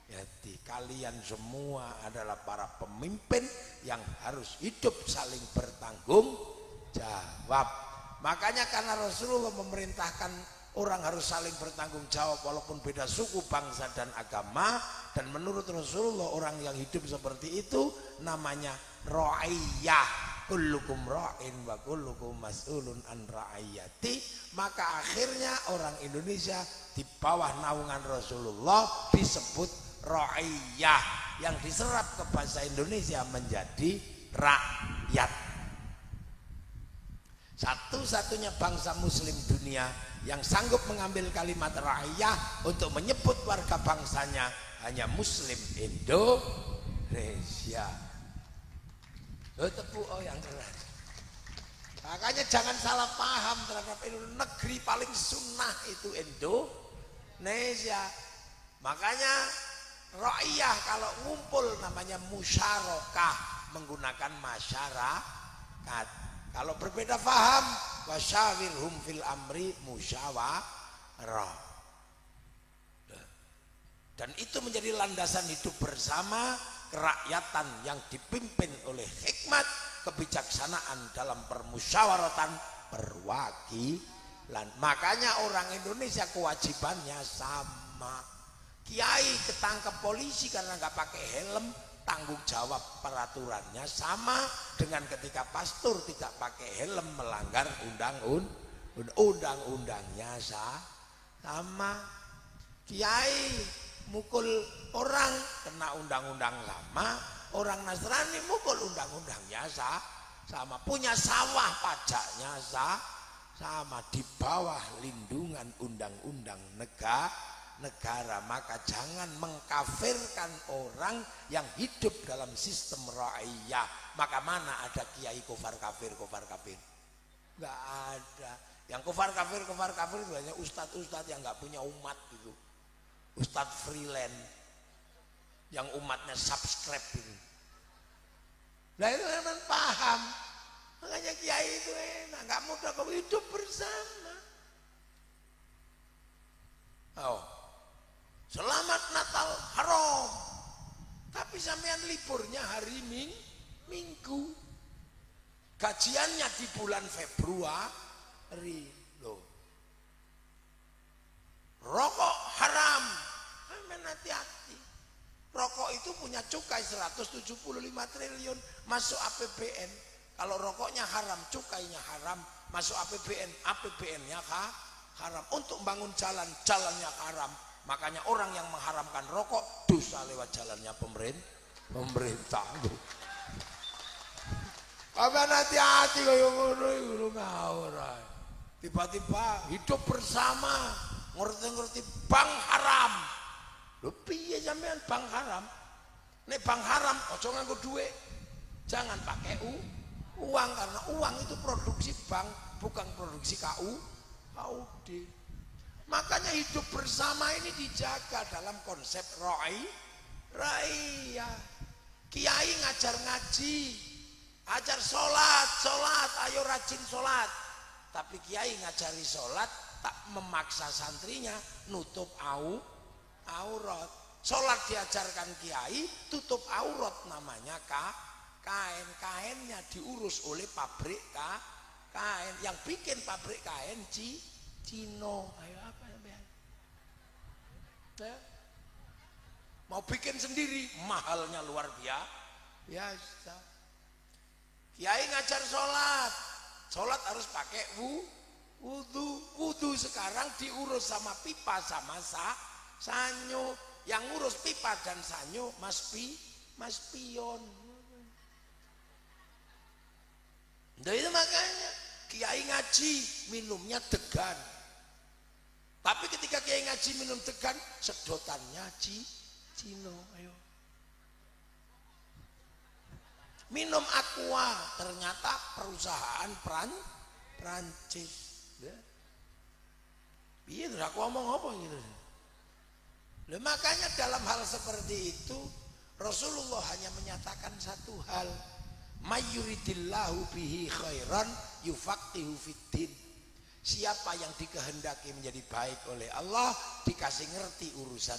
Jadi kalian semua adalah para pemimpin yang harus hidup saling bertanggung jawab. Makanya karena Rasulullah memerintahkan orang harus saling bertanggung jawab walaupun beda suku, bangsa dan agama, dan menurut Rasulullah orang yang hidup seperti itu namanya ra'iyah. Kullukum ra'in wa kullukum mas'ulun an ra'iyati. Maka akhirnya orang Indonesia di bawah naungan Rasulullah disebut ra'iyah, yang diserap ke bahasa Indonesia menjadi rakyat. Satu-satunya bangsa muslim dunia yang sanggup mengambil kalimat ra'iyah untuk menyebut warga bangsanya hanya muslim Indonesia. Tepuk yang keras. Makanya jangan salah paham terhadap negeri paling sunnah itu Indonesia. Makanya ra'iyah kalau ngumpul namanya musyarakah, menggunakan masyarakat. Kalau berbeda faham, wasyawirhum fil amri musyawarah. Dan itu menjadi landasan hidup bersama kerakyatan yang dipimpin oleh hikmat kebijaksanaan dalam permusyawaratan perwakilan. Makanya orang Indonesia kewajibannya sama. Kiai ketangkep polisi karena nggak pakai helm, tanggung jawab peraturannya sama dengan ketika pastor tidak pakai helm melanggar undang-undangnya sama. Kiai mukul orang kena undang-undang sama, orang Nasrani mukul undang-undangnya sama. Punya sawah pajaknya sama, di bawah lindungan undang-undang negara. Maka jangan mengkafirkan orang yang hidup dalam sistem ra'iyah. Maka mana ada kiai kufar kafir? Nggak ada. Yang kufar kafir itu hanya ustadz-ustadz yang nggak punya umat gitu. Ustadz freelance yang umatnya subscribe gitu. Nah itu memang paham. Makanya kiai itu enak, nggak mudah kalau hidup bersama. Oh. Selamat Natal haram. Tapi sampean liburnya hari Minggu. Gajiannya di bulan Februari loh. Rokok haram. Sampean hati-hati. Rokok itu punya cukai 175 triliun masuk APBN. Kalau rokoknya haram, cukainya haram, masuk APBN, APBN-nya haram. Untuk bangun jalannya haram. Makanya orang yang mengharamkan rokok dosa lewat jalannya pemerintah. Apa hati-hati kaya ngono iku ngawur ae. Tiba-tiba hidup bersama, ngerti-ngerti bank haram. Lho piye sampean bank haram? Nek bank haram aja nganggo duit. Jangan pakai uang karena uang itu produksi bank, bukan produksi KUD. Makanya hidup bersama ini dijaga dalam konsep ra'iyah. Kiai ngajar ngaji, ajar sholat, ayo rajin sholat. Tapi kiai ngajari sholat tak memaksa santrinya nutup aurat. Sholat diajarkan kiai, tutup aurat namanya kain-kainnya diurus oleh pabrik kain. Yang bikin pabrik kain Cino. Ayo apa sampean? Mau bikin sendiri mahalnya luar biasa. Kiai ngajar sholat harus pakai wudu sekarang diurus sama pipa sama sanyo. Yang ngurus pipa dan sanyo mas pion. Nah itu makanya kiai ngaji minumnya degan. Tapi ketika kiai ngaji minum degan, sedotannya Cino. Ayo. Minum aqua, ternyata perusahaan Prancis. Iya, aku ngomong apa gitu. Nah, makanya dalam hal seperti itu Rasulullah hanya menyatakan satu hal. Mayyuridillahu bihi khairan yufaqihu fiddin. Siapa yang dikehendaki menjadi baik oleh Allah dikasih ngerti urusan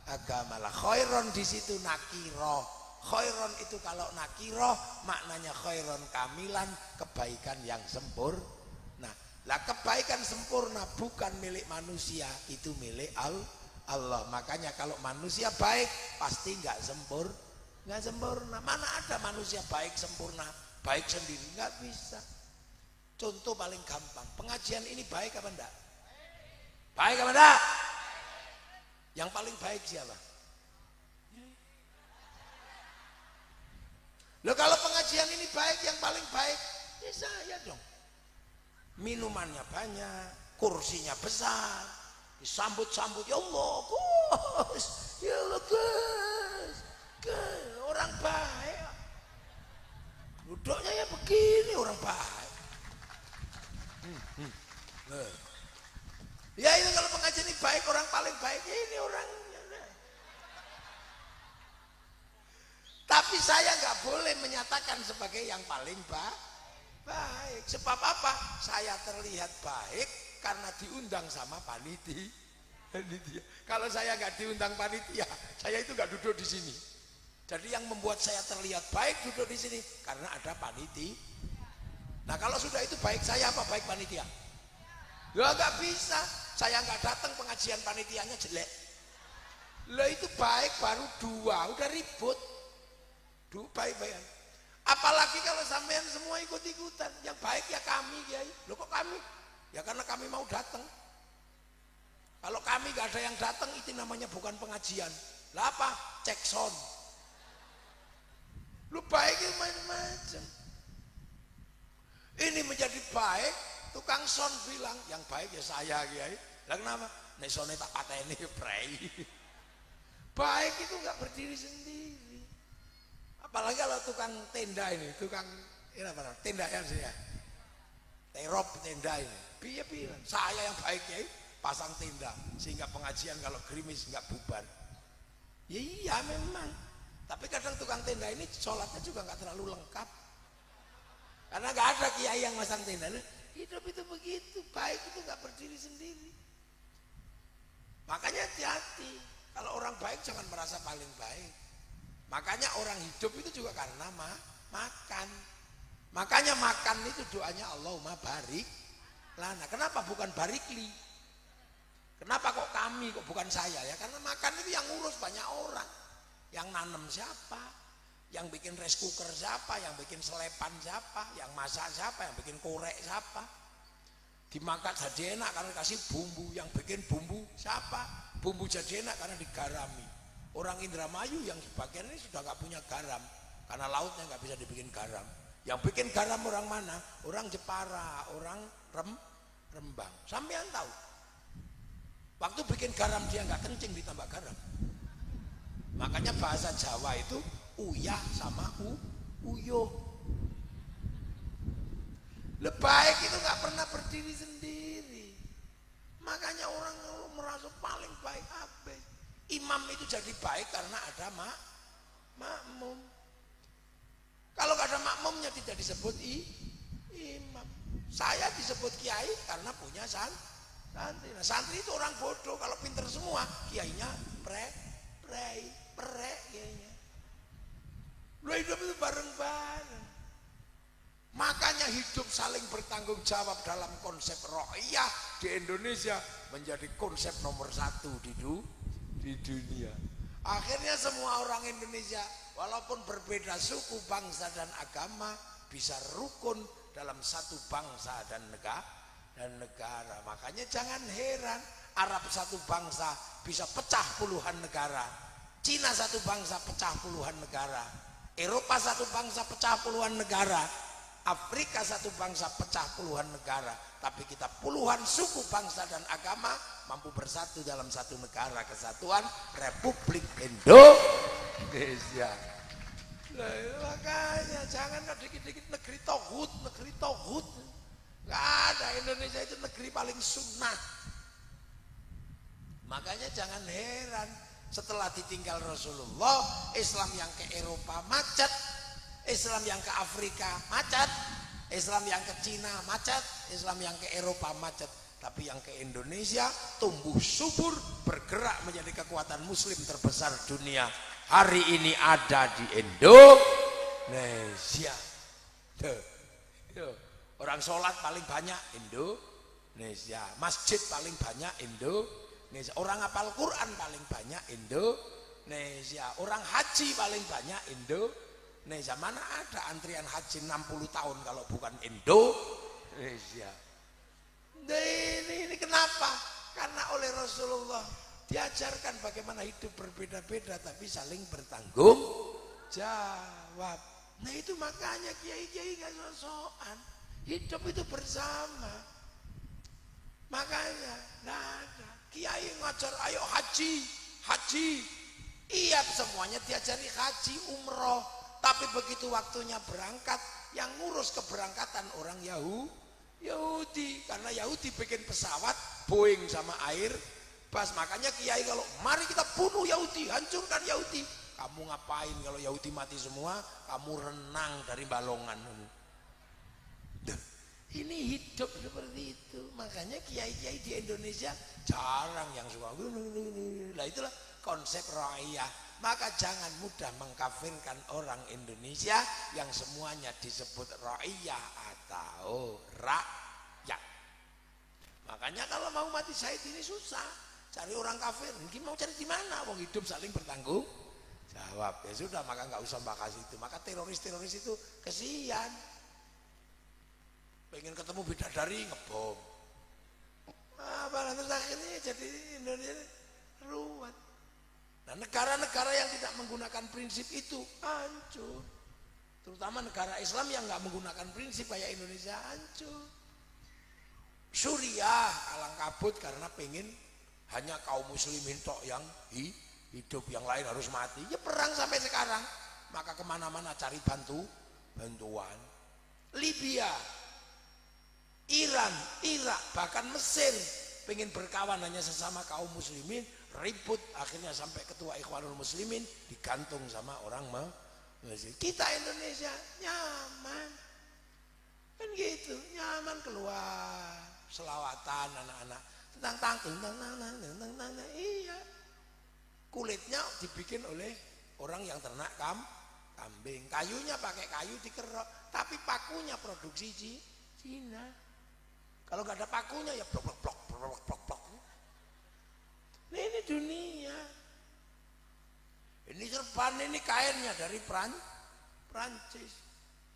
agama lah. Khairon di situ nakiro. Khairon itu kalau nakiro maknanya khairon kamilan, kebaikan yang sempurna. Lah kebaikan sempurna bukan milik manusia, itu milik Allah. Makanya kalau manusia baik pasti nggak sempurna. Mana ada manusia baik sempurna, baik sendiri, nggak bisa. Contoh paling gampang, pengajian ini baik apa enggak? Baik apa enggak? Yang paling baik siapa? Loh kalau pengajian ini baik, yang paling baik ya saya dong. Minumannya banyak, kursinya besar, disambut-sambut, ya Allah, Gus, ya Allah, Gus, orang baik. Duduknya ya begini, orang baik. Ya itu kalau pengajian ini baik, orang paling baik ini orangnya. Tapi saya nggak boleh menyatakan sebagai yang paling baik. Sebab apa? Saya terlihat baik karena diundang sama panitia. Kalau saya nggak diundang panitia, saya itu nggak duduk di sini. Jadi yang membuat saya terlihat baik duduk di sini karena ada panitia. Nah kalau sudah itu baik saya apa baik panitia? Ya nggak bisa. Saya nggak datang pengajian panitianya jelek. Lah itu baik baru 2 udah ribut. Baik-baik. Apalagi kalau sampean semua ikut-ikutan. Yang baik ya kami, Kiai. Loh kok kami? Ya karena kami mau datang. Kalau kami nggak ada yang datang itu namanya bukan pengajian. Lah apa? Cek sound. Lu baik macam-macam. Ini menjadi baik, tukang son bilang yang baik ya saya, Kiai. Lah kenapa? Nek sone tak pateni prei. Baik itu nggak berdiri sendiri. Apalagi kalau tukang tenda ini, tukang ini apa? Tenda ya saya. Terop tenda ini. Dia bilang, saya yang baik, Kiai, pasang tenda sehingga pengajian kalau gerimis nggak bubar. Ya iya memang. Tapi kadang tukang tenda ini sholatnya juga nggak terlalu lengkap. Karena nggak ada kiai yang masang tenda. Hidup itu begitu, baik itu nggak berdiri sendiri. Makanya hati-hati. Kalau orang baik jangan merasa paling baik. Makanya orang hidup itu juga karena makan. Makanya makan itu doanya Allahumma barik lana. Kenapa bukan barikli? Kenapa kok kami, kok bukan saya ya? Karena makan itu yang ngurus banyak orang. Yang nanam siapa? Yang bikin rice cooker siapa? Yang bikin selepan siapa? Yang masak siapa? Yang bikin korek siapa? Dimakan jadi enak karena kasih bumbu. Yang bikin bumbu siapa? Bumbu jadi enak karena digarami. Orang Indramayu yang sebagian ini sudah nggak punya garam karena lautnya nggak bisa dibikin garam. Yang bikin garam orang mana? Orang Jepara, orang Rembang. Sampean tahu? Waktu bikin garam dia nggak kencing ditambah garam. Makanya bahasa Jawa itu uyah sama uyuh. Baik itu nggak pernah berdiri sendiri. Makanya orang merasa paling baik apa? Imam itu jadi baik karena ada makmum. Kalau nggak ada makmumnya tidak disebut imam. Saya disebut kiai karena punya santri. Nah, santri itu orang bodoh. Kalau pinter semua, kiainya prek kiainya. Lu hidup itu bareng-bareng. Makanya hidup saling bertanggung jawab dalam konsep ro'iyah di Indonesia menjadi konsep nomor 1 di dunia. Akhirnya semua orang Indonesia walaupun berbeda suku, bangsa dan agama bisa rukun dalam satu bangsa dan negara. Makanya jangan heran Arab satu bangsa bisa pecah puluhan negara, Cina satu bangsa pecah puluhan negara, Eropa satu bangsa pecah puluhan negara, Afrika satu bangsa pecah puluhan negara. Tapi kita puluhan suku, bangsa dan agama mampu bersatu dalam satu negara kesatuan Republik Indonesia. Makanya jangan dikit-dikit negeri tohut. Gak ada, Indonesia itu negeri paling sunnah. Makanya jangan heran setelah ditinggal Rasulullah, Islam yang ke Eropa macet, Islam yang ke Afrika macet, Islam yang ke Cina macet, Islam yang ke Eropa macet. Tapi yang ke Indonesia tumbuh subur, bergerak menjadi kekuatan muslim terbesar dunia. Hari ini ada di Indonesia. Orang sholat paling banyak Indonesia, masjid paling banyak Indonesia, orang hafal Quran paling banyak Indonesia, orang haji paling banyak Indonesia. Mana ada antrian haji 60 tahun kalau bukan Indonesia. Ini kenapa? Karena oleh Rasulullah diajarkan bagaimana hidup berbeda-beda tapi saling bertanggung jawab. Nah itu makanya kiai-kiai gak sok-sokan. Hidup itu bersama. Makanya gak ada kiai ngajar ayo haji. Iya semuanya diajari haji, umroh. Tapi begitu waktunya berangkat, yang ngurus keberangkatan orang Yahudi. Karena Yahudi bikin pesawat Boeing sama Airbus. Makanya kiai kalau mari kita bunuh Yahudi, hancurkan Yahudi. Kamu ngapain kalau Yahudi mati semua? Kamu renang dari balongan. Ini hidup seperti itu. Makanya kiai-kiai di Indonesia jarang yang suka. Lah itulah konsep ra'iyah. Maka jangan mudah mengkafirkan orang Indonesia yang semuanya disebut ra'iyah atau rakyat. Makanya Makanya kalau mau mati syahid ini susah. Cari orang kafir, mungkin mau cari di mana? Wong hidup saling bertanggung jawab. Ya sudah, maka nggak usah bahas itu. Maka teroris-teroris itu kesian. Pengen ketemu bidadari ngebom. Apa terus akhirnya jadi Indonesia ruwet. Nah, negara-negara yang tidak menggunakan prinsip itu hancur. Terutama negara Islam yang nggak menggunakan prinsip kayak Indonesia hancur. Suriah kalang kabut karena pengen hanya kaum muslimin tok yang hidup, yang lain harus mati. Ya perang sampai sekarang. Maka kemana-mana cari bantuan. Libya, Iran, Irak, bahkan Mesir pengen berkawan hanya sesama kaum muslimin, ribut, akhirnya sampai ketua Ikhwanul Muslimin digantung sama orang Mesir. Kita Indonesia nyaman, kan gitu, nyaman keluar selawatan anak-anak tentang iya, kulitnya dibikin oleh orang yang ternak kambing, kayunya pakai kayu dikerok, tapi pakunya produksi Cina. Kalau nggak ada pakunya ya blok. Nah, ini dunia. Ini serban, ini kainnya dari Prancis.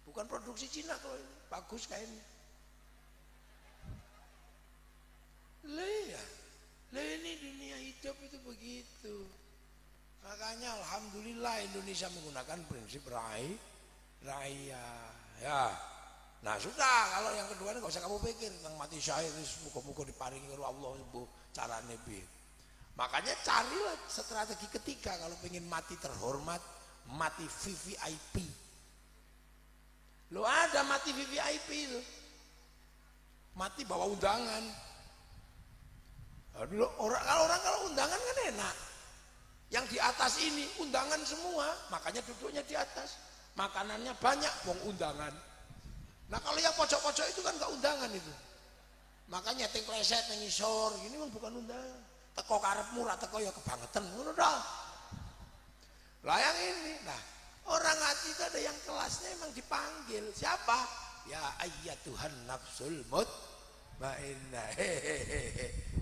Bukan produksi Cina kalau ini. Bagus kainnya. Lah ini dunia hidup itu begitu. Makanya alhamdulillah Indonesia menggunakan prinsip raya. Ya. Nah sudah, kalau yang kedua ini gak usah kamu pikir tentang mati syahid, muka-muka diparingi oleh Allah carane piye. Makanya carilah strategi ketiga kalau pengen mati terhormat, mati VVIP. Lo ada mati VVIP itu, mati bawa undangan. Kalau undangan kan enak. Yang di atas ini undangan semua, makanya duduknya di atas. Makanannya banyak, wong undangan. Nah kalau yang pojok-pojok itu kan gak undangan itu. Makanya ting kleset nang isor, ini memang bukan undangan. Teko karepmu ra teko ya kebangetan, ngono dah. Lah yang ini, nah orang hati itu ada yang kelasnya emang dipanggil. Siapa? Ya ayyatuhan nafsul mutmainnah.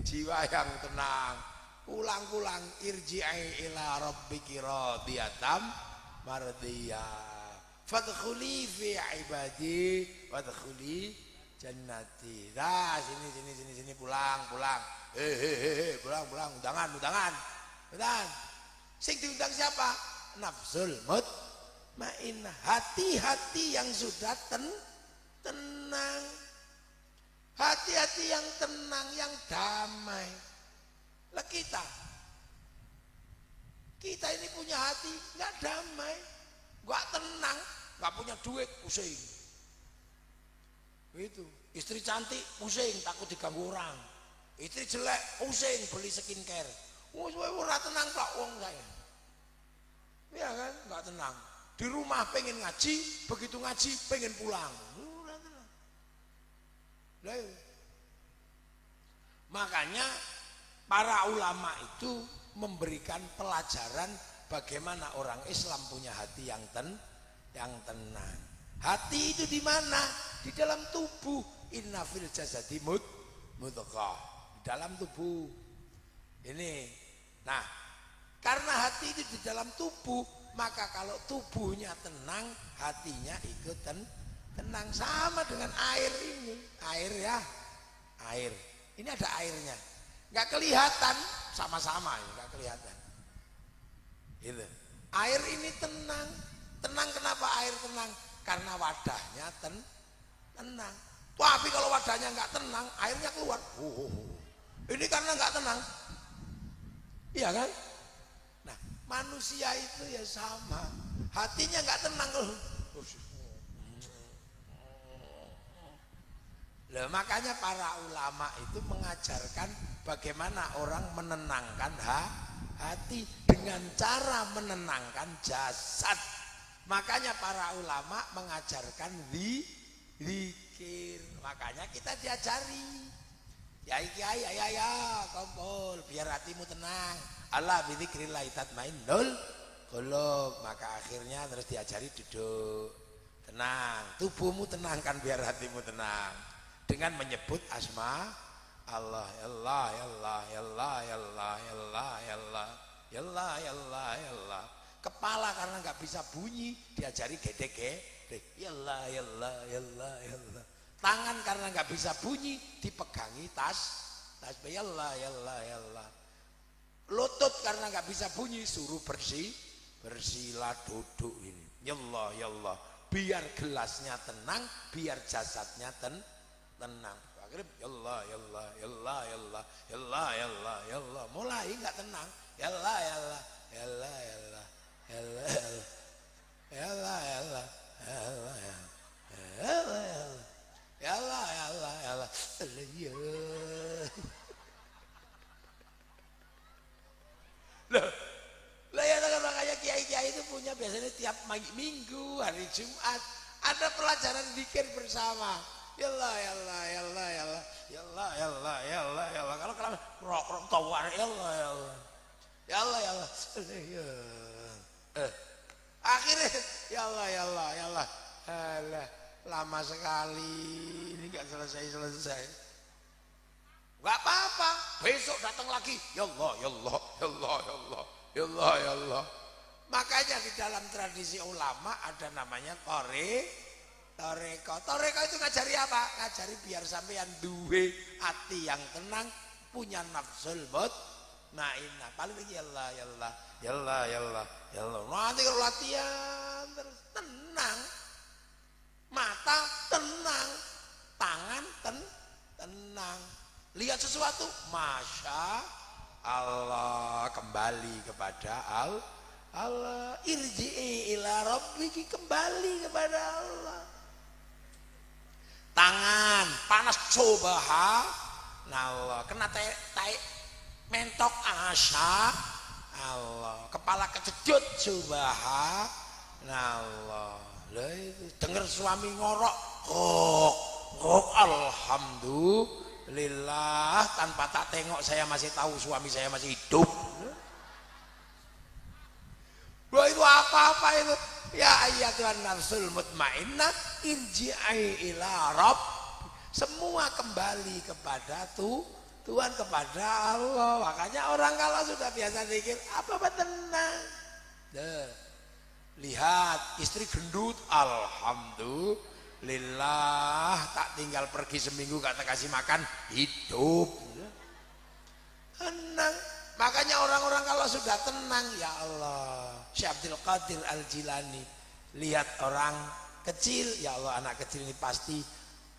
Jiwa yang tenang. Ulang-ulang irji'i ila rabbiki radiyatan mardiyah. Fadkhuli fi ibadi wadkhuli jannati. Dah sini pulang. Pulang undangan. Sing diundang siapa? Nafsul mutmainnah, hati-hati yang sudah tenang. Hati-hati yang tenang, yang damai. Lah kita ini punya hati nggak damai, nggak tenang, nggak punya duit, pusing. Itu istri cantik pusing, takut diganggu orang. Istri jelek pusing, beli skincare. Ora tenang tak wong saya. Iya kan, nggak tenang. Di rumah pengen ngaji, begitu ngaji pengen pulang. Ora tenang. Lah, makanya para ulama itu memberikan pelajaran bagaimana orang Islam punya hati yang tenang. Hati itu di mana? Di dalam tubuh. Inna fil jasadi mudghah. Di dalam tubuh. Ini. Nah, karena hati itu di dalam tubuh, maka kalau tubuhnya tenang, hatinya ikut tenang. Sama dengan air ini. Air ya. Air. Ini ada airnya. Nggak kelihatan, sama-sama ini nggak kelihatan. Gitu. Air ini tenang. Tenang kenapa air tenang? Karena wadahnya tenang. Tapi kalau wadahnya nggak tenang, airnya keluar. Ini karena nggak tenang. Iya kan? Nah, manusia itu ya sama. Hatinya nggak tenang. Loh, makanya para ulama itu mengajarkan bagaimana orang menenangkan hati dengan cara menenangkan jasad. Makanya para ulama mengajarkan zikir. Makanya kita diajari. Kiai, ya, kumpul biar hatimu tenang. Allah bidzikrillah tatmainnul qulub. Maka akhirnya terus diajari duduk. Tenang, tubuhmu tenangkan biar hatimu tenang. Dengan menyebut Allah, ya Allah, ya Allah, ya Allah, ya Allah, ya Allah, ya Allah, ya Allah, ya Allah, ya Allah. Kepala karena nggak bisa bunyi diajari gede-gede. Ya Allah, ya Allah, ya Allah, ya Allah. Tangan karena nggak bisa bunyi dipegangi tasbih. Ya Allah, ya Allah, ya Allah. Lutut karena nggak bisa bunyi suruh bersilah duduk ini. Ya Allah, ya Allah. Biar gelasnya tenang, biar jasadnya tenang. Akhirnya ya Allah, ya Allah, ya Allah, ya Allah, ya Allah, ya Allah, ya Allah. Mulai nggak tenang. Ya Allah, ya Allah, ya Allah, ya Allah, ya Allah, ya Allah, ya Allah, ya Allah, ya Allah, ya Allah, ya Allah, ya Allah, ya Allah, ya Allah. Lah ya makanya kiai-kiai itu punya biasanya tiap minggu, hari Jumat ada pelajaran zikir bersama. Ya Allah, ya Allah, ya Allah, ya Allah, ya Allah, ya Allah, ya Allah, ya Allah. Kalau kelamaan rok tawar, ya Allah, ya Allah, ya Allah, ya Allah, ya akhirnya ya Allah, ya Allah, ya Allah, alah, lama sekali ini nggak selesai. Nggak apa-apa, besok datang lagi. Ya Allah, ya Allah, ya Allah, ya Allah, ya Allah, ya Allah. Makanya di dalam tradisi ulama ada namanya toreko. Toreko itu ngajari apa? Ngajari biar sampean duwe hati yang tenang, punya nafsul mutmainnah. Paling lagi ya Allah, ya Allah, ya Allah, ya Allah, ya Allah. Nanti kalau latihan terus tenang, mata tenang, tangan tenang. Lihat sesuatu, masya Allah, kembali kepada Allah. Irji'i ila rabbiki, kembali kepada Allah. Tangan panas subhanallah, kena tai mentok asya Allah, kepala kejedut subhanallah. Lah itu dengar suami ngorok, alhamdulillah, tanpa tak tengok saya masih tahu suami saya masih hidup. Wah itu apa-apa itu. Ya ayyatuhan nafsul mutmainnah irji'i ila rabb. Semua kembali kepada Tuhan, kepada Allah. Makanya orang kalau sudah biasa zikir apa tenang. Lihat istri gendut, alhamdulillah, tak tinggal pergi seminggu gak kasih makan, hidup. Tenang. Makanya orang-orang kalau sudah tenang, ya Allah, Syekh Abdul Qadir Al-Jilani, lihat orang kecil, ya Allah, anak kecil ini pasti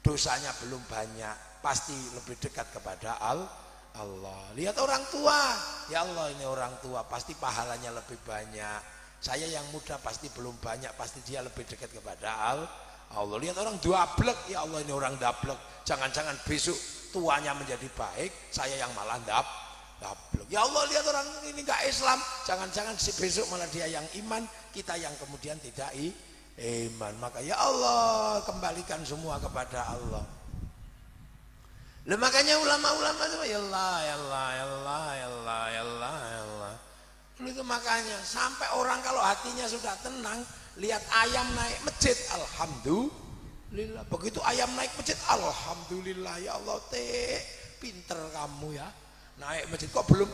dosanya belum banyak, pasti lebih dekat kepada Allah. Lihat orang tua, ya Allah, ini orang tua pasti pahalanya lebih banyak. Saya yang muda pasti belum banyak, pasti dia lebih dekat kepada Allah. Lihat orang dablek, ya Allah, ini orang dablek, jangan-jangan besok tuanya menjadi baik, saya yang malah dablek. Ya Allah, lihat orang ini nggak Islam, jangan-jangan si besok malah dia yang iman, kita yang kemudian tidak iman. Maka ya Allah, kembalikan semua kepada Allah. Lah makanya ulama-ulama itu ya Allah, ya Allah, ya Allah, ya Allah, ya Allah, ya Allah. Itu makanya sampai orang kalau hatinya sudah tenang, lihat ayam naik masjid, alhamdulillah. Begitu ayam naik masjid, alhamdulillah, ya Allah, pinter kamu ya. Naik masjid kok belum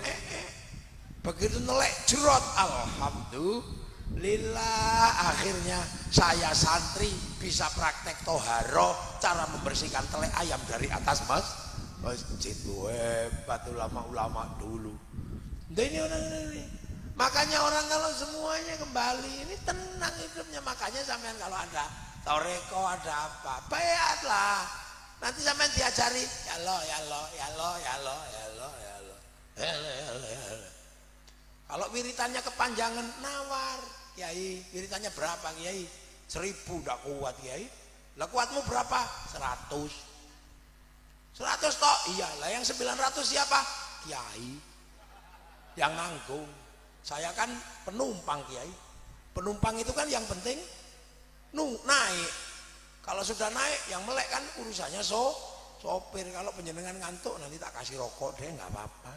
begitu nelek jerot, alhamdulillah, akhirnya saya santri bisa praktek toharo, cara membersihkan telek ayam dari atas masjid. Hebat ulama-ulama dulu. Nah, ini orang ini. Makanya orang kalau semuanya kembali ini tenang hidupnya. Makanya sampean kalau ada toreko, ada apa, bayarlah. Nanti sampean diajari ya Allah, ya Allah, ya Allah, ya Allah, ya Allah, ya Allah, ya Allah, ya Allah, ya Allah. Kalau wiritannya kepanjangan, nawar, Kiai, wiritannya berapa Kiai? 1000 udah kuat Kiai. Lah kuatmu berapa? 100. 100 toh? Iya, lah yang 900 siapa? Kiai yang nanggung. Saya kan penumpang Kiai. Penumpang itu kan yang penting naik. Kalau sudah naik, yang melek kan urusannya sopir. Kalau penjenengan ngantuk nanti tak kasih rokok deh, nggak apa-apa.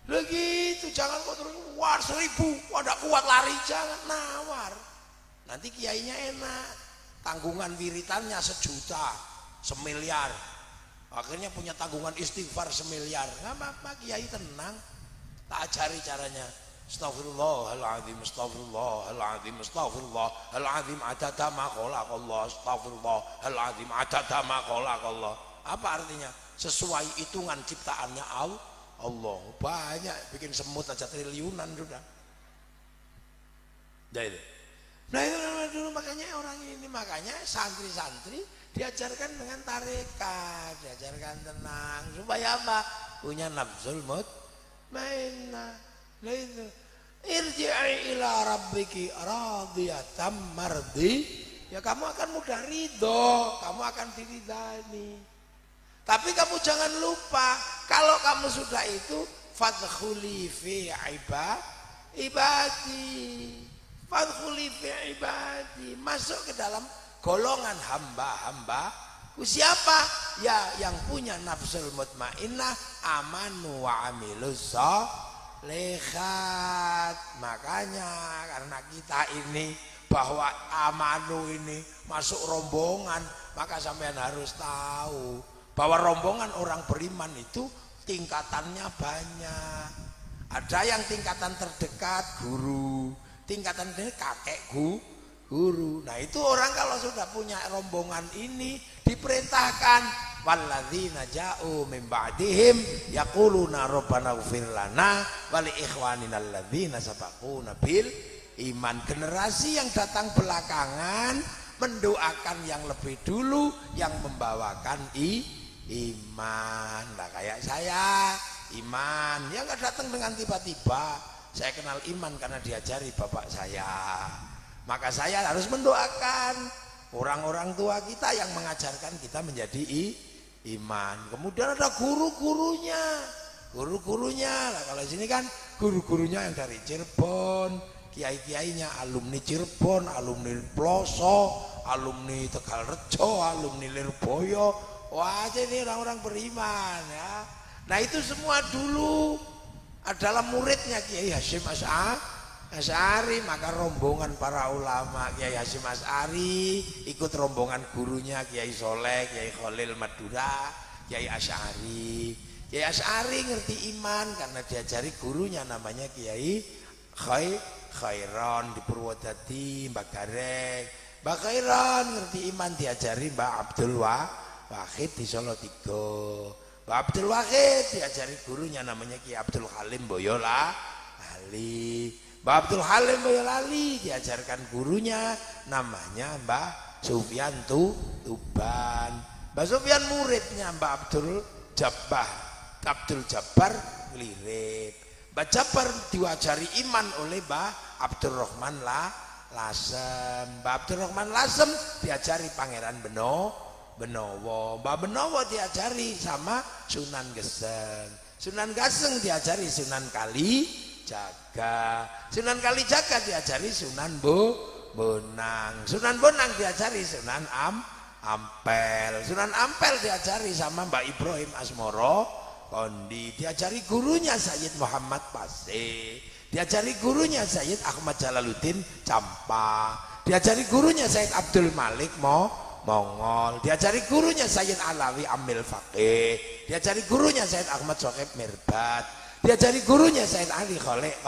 Begitu, jangan kok terus war 1000, wadah kuat lari, jangan nawar. Nanti kiainya enak, tanggungan wiritannya 1 juta, 1 miliar. Akhirnya punya tanggungan istighfar semiliar. Nggak apa-apa, kiai tenang. Tak ajari caranya. Astaghfirullahaladzim, astaghfirullahaladzim, astaghfirullahaladzim, adada ma khalaqallah, astaghfirullahaladzim, adada ma khalaqallah. Apa artinya? Sesuai hitungan ciptaannya Allah. Banyak, bikin semut aja triliunan sudah. Nah itu dulu makanya orang ini, makanya santri-santri diajarkan dengan tarekat, diajarkan tenang supaya apa? Punya nafsul mutmainnah. Nah itu irji'i ila rabbiki radiyatan mardi, ya kamu akan mudah ridho, kamu akan diridani. Tapi kamu jangan lupa, kalau kamu sudah itu fadkhuli fi ibadi, fadkhuli fi ibadi, masuk ke dalam golongan hamba-hamba. Siapa? Ya yang punya nafsul mutmainnah, amanu wa amilus sholihat. Makanya karena kita ini bahwa amanu ini masuk rombongan, maka sampean harus tahu bahwa rombongan orang beriman itu tingkatannya banyak. Ada yang tingkatan terdekat guru, tingkatan kakek guru. Nah itu orang kalau sudah punya rombongan ini diperintahkan walladzina ja'u min ba'dihim yaquluna rabbana ighfir lana wa li ikhwanina alladzina sabaquna bil iman. Generasi yang datang belakangan mendoakan yang lebih dulu yang membawakan iman. Nah kayak saya iman ya nggak datang dengan tiba-tiba. Saya kenal iman karena diajari bapak saya. Maka saya harus mendoakan orang-orang tua kita yang mengajarkan kita menjadi iman. Kemudian ada guru-gurunya. Nah, kalau sini kan guru-gurunya yang dari Cirebon, kiai-kiainya alumni Cirebon, alumni Ploso, alumni Tegalrejo, alumni Lirboyo. Wah, jadi orang-orang beriman ya. Nah, itu semua dulu adalah muridnya Kiai Hasyim Asy'ari. Maka rombongan para ulama Kiai Hasyim Asy'ari ikut rombongan gurunya Kiai Soleh, Kiai Khalil Madura, Kiai Asy'ari. Kiai Asy'ari ngerti iman karena diajari gurunya namanya Kiai Khairon di Purwodadi, Mbak Gareng. Mbak Khairon ngerti iman diajari Mbak Abdul Wahid di Solo Tigo. Mbak Abdul Wahid diajari gurunya namanya Kiai Abdul Halim Boyolali. Mbak Abdul Halim Boyolali diajarkan gurunya namanya Mbak Sufyan Tuban. Mbak Sufyan muridnya Mbak Abdul Jabbar Lirip. Mbak Jabbar diajari iman oleh Mbak Abdurrahman Lasem. Mbak Abdurrahman Lasem diajari Pangeran Benowo. Mbak Benowo diajari sama Sunan Geseng. Sunan Geseng diajari Sunan Kalijaga. Sunan Kalijaga diajari Sunan Bonang. Sunan Bonang diajari Sunan Ampel. Sunan Ampel diajari sama Mbak Ibrahim Asmoro Kondi. Diajari gurunya Sayyid Muhammad Paseh. Diajari gurunya Sayyid Ahmad Jalaluddin Campa. Diajari gurunya Sayyid Abdul Malik Mongol. Diajari gurunya Sayyid Alawi Amil Faqih. Diajari gurunya Sayyid Ahmad Sokib Mirbat. Diajari gurunya Sayyid Ali Khalek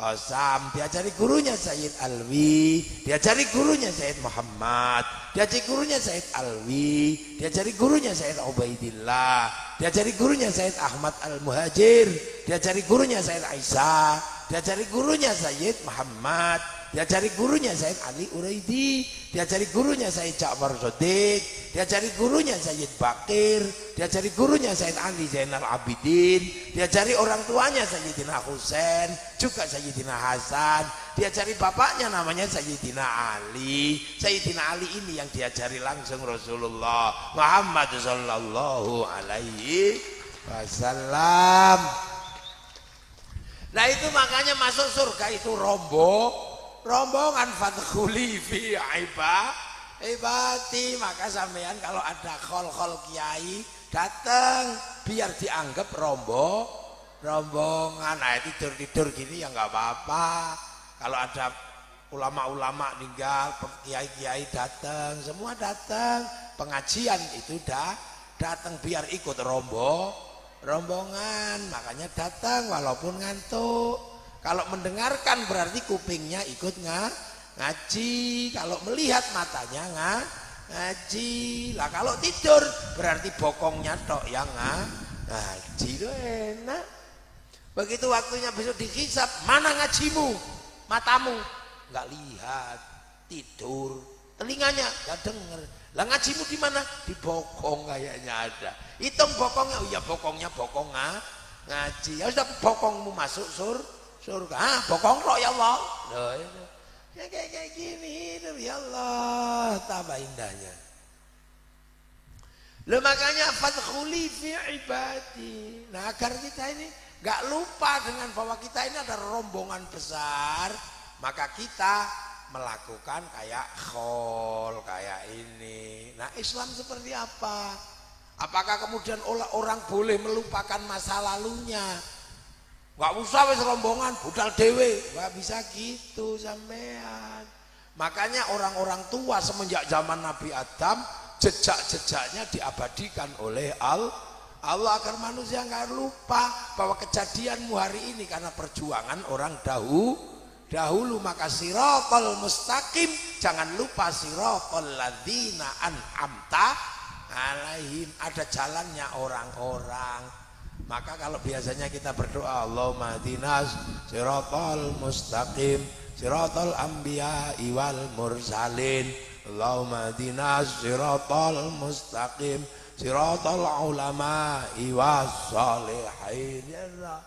Qasam. Diajari gurunya Sayyid Alwi. Diajari gurunya Sayyid Muhammad. Diajari gurunya Sayyid Alwi. Diajari gurunya Sayyid Ubaidillah. Diajari gurunya Sayyid Ahmad Al-Muhajir. Diajari gurunya Sayyid Aisyah. Diajari gurunya Sayyid Muhammad. Diajari gurunya Sayyid Ali Uraidi. Diajari gurunya Sayyid Ja'far Shodiq. Diajari gurunya Sayyid Bakir. Diajari gurunya Sayyid Ali Zainal Abidin. Diajari orang tuanya Sayyidina Husain, juga Sayyidina Hasan. Diajari bapaknya namanya Sayyidina Ali. Sayyidina Ali ini yang diajari langsung Rasulullah Muhammad sallallahu alaihi wasallam. Nah itu makanya masuk surga itu rombongan fadkhuli fi ibati. Maka sampean kalau ada khol kiai datang biar dianggap rombongan. Nah tidur gini ya nggak apa-apa. Kalau ada ulama-ulama meninggal, kiai-kiai datang, semua datang, pengajian itu datang biar ikut rombongan, makanya datang walaupun ngantuk. Kalau mendengarkan berarti kupingnya ikut ngaji, kalau melihat matanya ngaji. Lah kalau tidur berarti bokongnya tok yang ngaji. Itu enak. Begitu waktunya besok dihisab, mana ngajimu? Matamu nggak lihat, tidur. Telinganya nggak denger. Lah ngajimu di mana? Di bokong kayaknya ada. Hitung bokongnya, oh iya bokongnya bokong ngaji. Ya sudah bokongmu masuk surga. Bokong roh ya Allah. Loh, itu. Ya kayak gini hidup ya Allah, tambah indahnya. Loh makanya fadkhuli fi ibadi. Nah agar kita ini nggak lupa dengan bahwa kita ini ada rombongan besar, maka kita melakukan kayak khol, kayak ini. Nah Islam seperti apa? Apakah kemudian orang boleh melupakan masa lalunya? Gak usah wis rombongan, budal dewe. Gak bisa gitu sampean. Makanya orang-orang tua semenjak zaman Nabi Adam, jejak-jejaknya diabadikan oleh Allah agar manusia nggak lupa bahwa kejadianmu hari ini karena perjuangan orang dahulu. Maka siratal mustaqim, jangan lupa siratal ladzina an'amta alaihim, ada jalannya orang-orang. Maka kalau biasanya kita berdoa Allahumma hdinas siratal mustaqim siratal anbiya wal mursalin, Allahumma hdinas siratal mustaqim siratal ulama was shalihin. Ya Allah.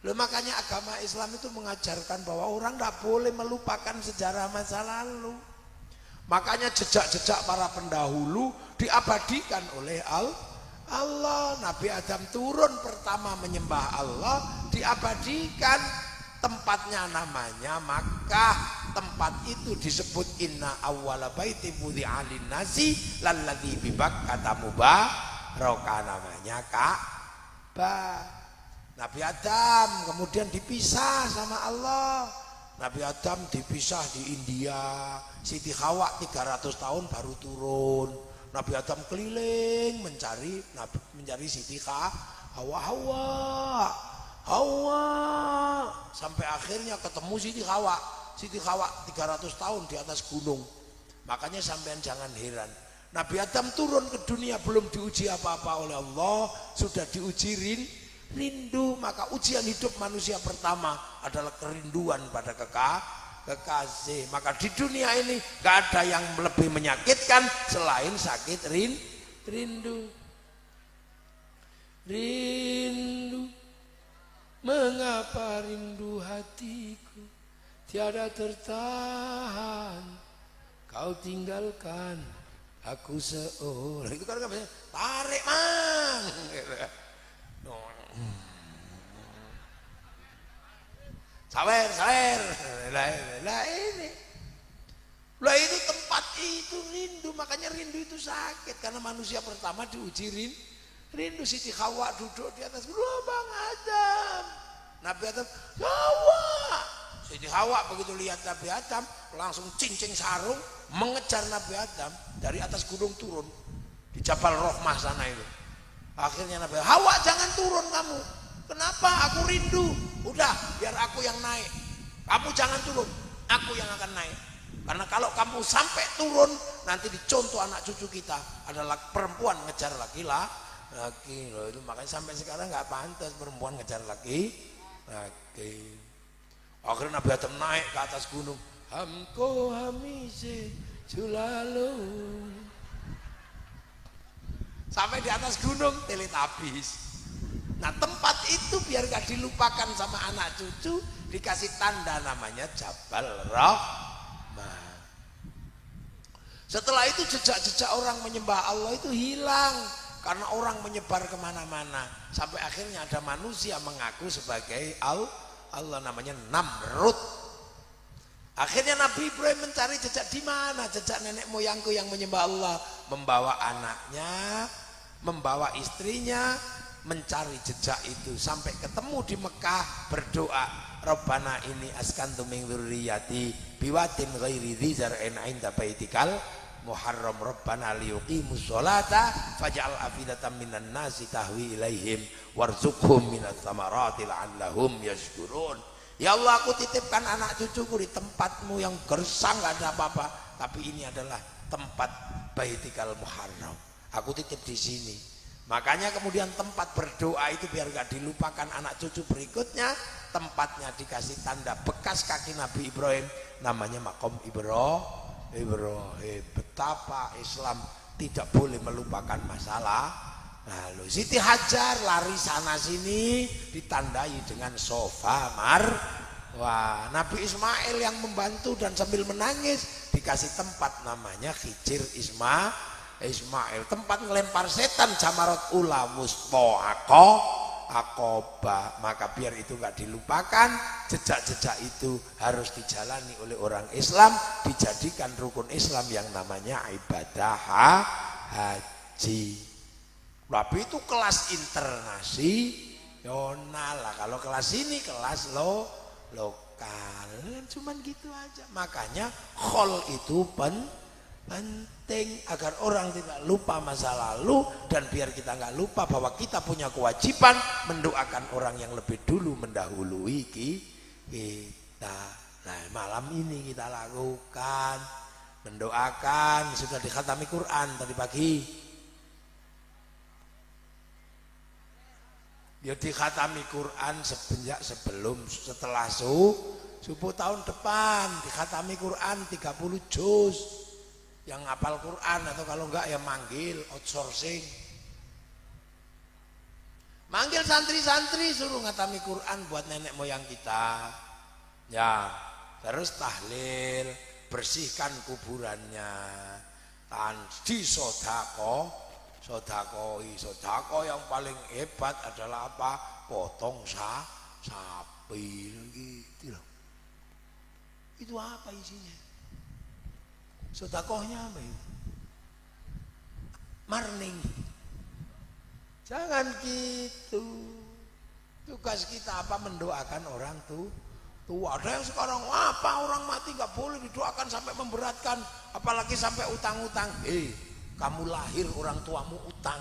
Loh, makanya agama Islam itu mengajarkan bahwa orang tidak boleh melupakan sejarah masa lalu. Makanya jejak-jejak para pendahulu diabadikan oleh Allah. Nabi Adam turun pertama menyembah Allah, diabadikan. Tempatnya namanya Makkah. Tempat itu disebut inna awwala baiti wudi'a lin-nasi lalladzi bi Bakkata mubaraka, namanya Ka'bah. Nabi Adam kemudian dipisah sama Allah. Nabi Adam dipisah di India. Siti Hawa 300 tahun baru turun. Nabi Adam keliling mencari Siti Hawa sampai akhirnya ketemu Siti Hawa. Siti Hawa 300 tahun di atas gunung. Makanya sampean jangan heran, Nabi Adam turun ke dunia belum diuji apa-apa oleh Allah, sudah diuji rindu. Maka ujian hidup manusia pertama adalah kerinduan pada kekasih. Maka di dunia ini gak ada yang lebih menyakitkan selain sakit rindu. Mengapa rindu hatiku tiada tertahan, kau tinggalkan aku seorang. Itu kan tarik mang. Sawer. Lah ini. Lah itu tempat itu rindu, makanya rindu itu sakit karena manusia pertama diuji rindu. Siti Hawa duduk di atas lubang Adam. Nabi Adam, Hawa. Siti Hawa begitu lihat Nabi Adam langsung cincing sarung mengejar Nabi Adam dari atas gunung turun di Jabal Rohmah sana itu. Akhirnya Nabi Adam, Hawa jangan turun kamu. Kenapa? Aku rindu. Udah, biar aku yang naik. Kamu jangan turun, aku yang akan naik. Karena kalau kamu sampai turun, nanti dicontoh anak cucu kita adalah perempuan ngejar laki-laki. Loh, itu makanya sampai sekarang nggak pantas perempuan ngejar laki. Akhirnya Nabi Adam naik ke atas gunung. Hamko hamise sulalu. Sampai di atas gunung Teletubbies. Nah tempat itu biar gak dilupakan sama anak cucu, dikasih tanda namanya Jabal Rahmah. Setelah itu jejak-jejak orang menyembah Allah itu hilang karena orang menyebar kemana-mana sampai akhirnya ada manusia mengaku sebagai Allah, namanya Namrud. Akhirnya Nabi Ibrahim mencari jejak di mana, jejak nenek moyangku yang menyembah Allah, membawa anaknya, membawa istrinya, mencari jejak itu sampai ketemu di Mekah, berdoa, Rabbana ini askantu min dzurriyyati biwadin ghairi dzi zar'in 'inda baitikal Muharram Rabbana liyuqimus sholata faj'al afidatan minan nasi tahwi ilaihim warzuqhum minas samarati la'allahum yashkurun. Ya Allah, aku titipkan anak cucuku di tempatmu yang gersang gak ada apa-apa, tapi ini adalah tempat Baitikal Muharram. Aku titip di sini. Makanya kemudian tempat berdoa itu biar gak dilupakan anak cucu berikutnya, tempatnya dikasih tanda bekas kaki Nabi Ibrahim, namanya Maqam Ibrahim. Betapa Islam tidak boleh melupakan masalah lalu. Siti Hajar lari sana sini ditandai dengan sofa marwah. Nabi Ismail yang membantu dan sambil menangis dikasih tempat namanya Hijir Ismail, tempat ngelempar setan Jamarat Ula Wusta Aqobah. Maka biar itu gak dilupakan, jejak-jejak itu harus dijalani oleh orang Islam, dijadikan rukun Islam yang namanya ibadah haji. Tapi itu kelas internasional lah. Kalau kelas ini kelas lokal, cuman gitu aja. Makanya khol itu penting agar orang tidak lupa masa lalu, dan biar kita nggak lupa bahwa kita punya kewajiban mendoakan orang yang lebih dulu mendahului kita. Nah, malam ini kita lakukan mendoakan. Sudah dikhatami Quran tadi pagi. Ya dikhatami Quran setelah subuh tahun depan dikhatami Quran 30 juz. Yang ngapal Quran, atau kalau enggak ya manggil outsourcing. Manggil santri-santri suruh ngatami Quran buat nenek moyang kita. Ya, terus tahlil, bersihkan kuburannya. Di sodako yang paling hebat adalah apa? Potong sapi gitu loh. Itu apa isinya? Sodakohnya apa itu? Marning. Jangan gitu. Tugas kita apa? Mendoakan orang tua. Ada yang sekarang apa orang mati nggak boleh didoakan sampai memberatkan, apalagi sampai utang-utang. Kamu lahir orang tuamu utang.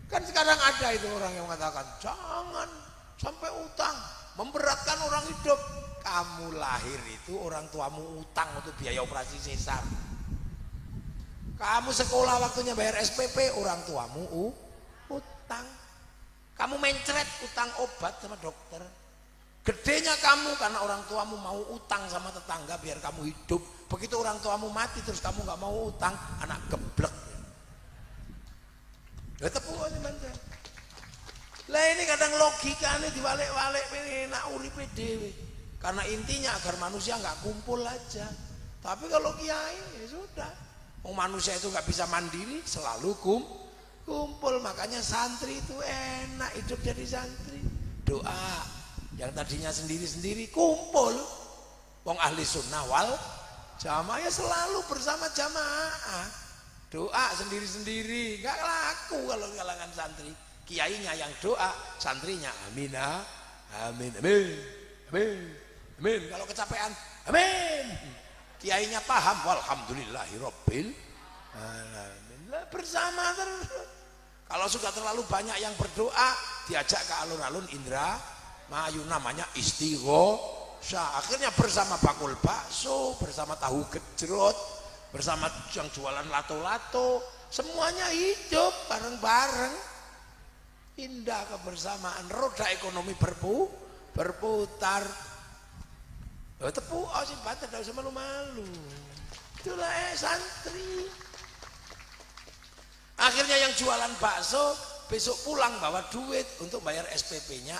Kan sekarang ada itu orang yang mengatakan jangan sampai utang, memberatkan orang hidup. Kamu lahir itu orang tuamu utang untuk biaya operasi sesar. Kamu sekolah waktunya bayar SPP, orang tuamu utang. Kamu mencret utang obat sama dokter. Gedenya kamu karena orang tuamu mau utang sama tetangga biar kamu hidup. Begitu orang tuamu mati terus kamu nggak mau utang, anak geblek. Lah tepuk aja mantan. Lah ini kadang logikanya dibalik-balik ini nak uripe dhewe. Karena intinya agar manusia nggak kumpul aja. Tapi kalau kiai ya sudah. Manusia itu nggak bisa mandiri, selalu kumpul. Makanya santri itu enak hidup jadi santri. Doa. Yang tadinya sendiri-sendiri kumpul. Wong ahli sunnah wal jamaah ya selalu bersama jamaah. Doa sendiri-sendiri, nggak laku kalau kalangan santri. Kiainya yang doa, santrinya amin, amin, amin, amin, amin. Kalau kecapean, amin. Kiainya paham, walhamdulillahirabbil alamin. Bersama terus. Kalau sudah terlalu banyak yang berdoa, diajak ke alun-alun Indra Mayu, namanya istighosah. Akhirnya bersama bakul bakso, bersama tahu gejrot, bersama yang jualan lato-lato, semuanya hidup bareng-bareng. Indah kebersamaan, roda ekonomi berputar. Tepuk sih batas, tidak usah malu-malu. Itulah santri. Akhirnya yang jualan bakso besok pulang bawa duit untuk bayar SPP-nya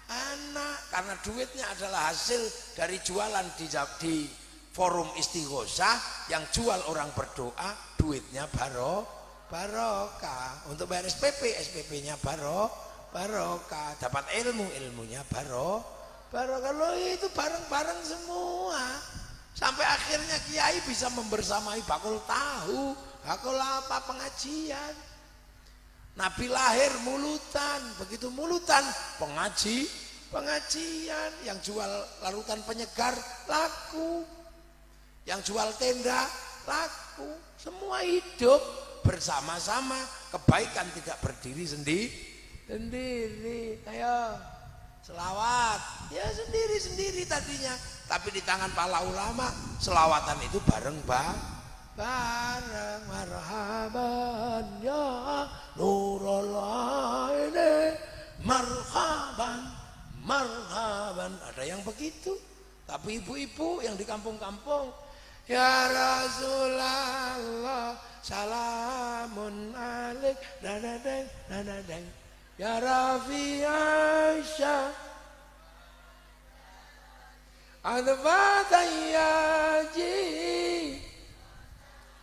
anak, karena duitnya adalah hasil dari jualan di forum istighosah. Yang jual orang berdoa, duitnya barokah. Untuk bayar SPP-nya barokah. Dapat ilmunya barokah. Kalau itu bareng-bareng semua, sampai akhirnya kiai bisa membersamai bakul tahu, bakul apa, pengajian. Nabi lahir mulutan, begitu mulutan pengajian, yang jual larutan penyegar laku, yang jual tenda laku, semua hidup bersama-sama. Kebaikan tidak berdiri sendiri. Ayo selawat ya sendiri tadinya, tapi di tangan para ulama selawatan itu bareng marhaban ya nurul aini marhaban. Ada yang begitu. Tapi ibu-ibu yang di kampung-kampung, ya Rasulullah salamun alaik dadadeng ya Rafi Aisyah adfatayyaji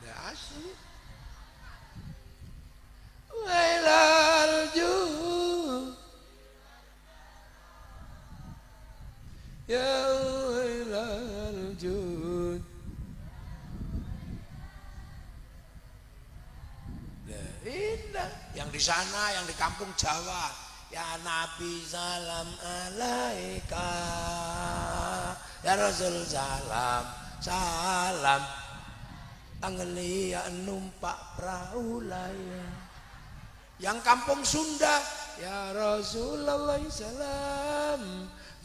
ya asli wailal juh ya wailal juh. Indah. Yang di sana, yang di kampung Jawa, ya Nabi salam alaika, ya Rasul salam tanggeli ya numpak perahu layan. Yang kampung Sunda, ya Rasulullah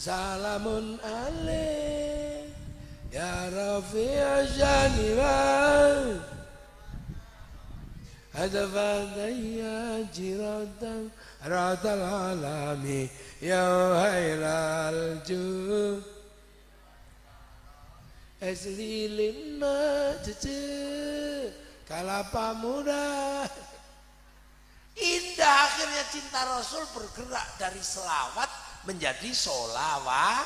salamun alaik, ya Rafi'a janiwan hadafadaya jiratan ratal alami ya hailal ju eslilin majece kalapa muda. Indah akhirnya cinta Rasul bergerak dari selawat menjadi solawatan.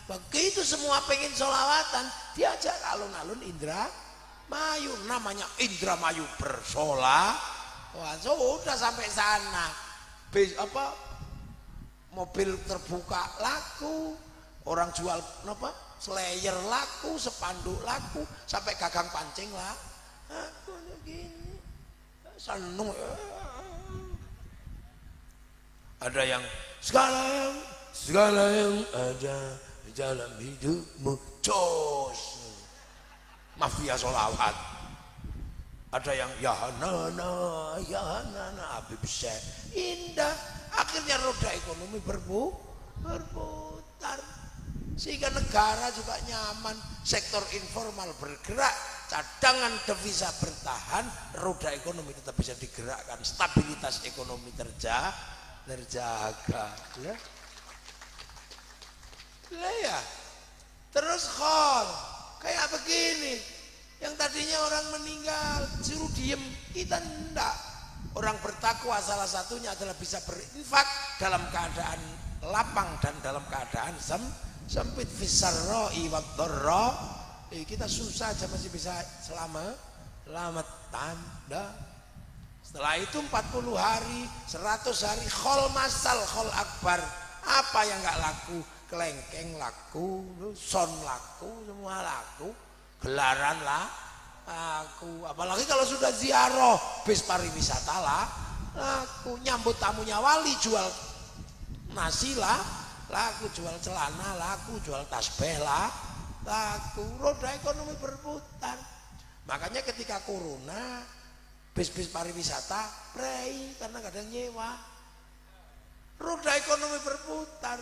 Begitu semua pengen solawatan, diajak alun-alun Indramayu, namanya Indramayu bersolawat. Wah, sudah sampai sana. Mobil terbuka laku, orang jual slayer laku, sepanduk laku, sampai gagang pancing lah. Aku begini, seneng. Ada yang segala yang ada di dalam hidupmu jos. Mafia solawat. Ada yang ya nana Habib Syekh. Indah. Akhirnya roda ekonomi berputar. Sehingga negara juga nyaman, sektor informal bergerak, cadangan devisa bertahan, roda ekonomi tetap bisa digerakkan, stabilitas ekonomi terjaga. Ya. Terus khol kayak begini, yang tadinya orang meninggal suruh diem, kita enggak. Orang bertakwa salah satunya adalah bisa berinfak dalam keadaan lapang dan dalam keadaan sempit. Fisarra'i wadh-dharra. Kita susah aja masih bisa selamatan. Setelah itu 40 hari, 100 hari khol masal, khol akbar. Apa yang enggak laku? Kelengkeng laku, son laku, semua laku, gelaran laku. Apalagi kalau sudah ziarah, bis pariwisata laku, nyambut tamunya wali, jual nasi laku, jual celana laku, jual tasbih laku. Roda ekonomi berputar. Makanya ketika corona, bis-bis pariwisata prei karena kadang nyewa. Roda ekonomi berputar.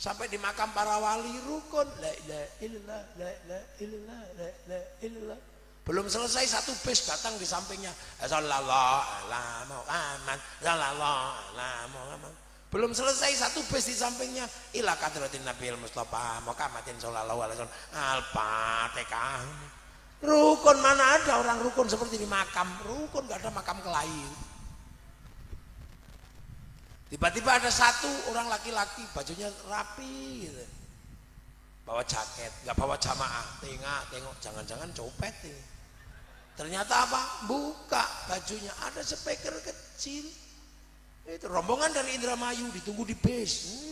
Sampai di makam para wali rukun la ilaha illallah la ilaha illallah la ilaha illallah. Belum selesai satu bis datang di sampingnya sallallahu alaihi Muhammad sallallahu alaihi Muhammad. Belum selesai satu bis di sampingnya ila kadratin nabiyil mustafa Muhammadin sallallahu alaihi wasallam al-fatihah. Rukun mana ada orang rukun seperti di makam? Rukun enggak ada makam kelahiran. Tiba-tiba ada satu orang laki-laki bajunya rapi gitu. Bawa jaket, nggak bawa jamaah. Tengok, jangan-jangan copet ini. Ternyata apa? Buka bajunya, ada speaker kecil. Itu rombongan dari Indramayu ditunggu di bis.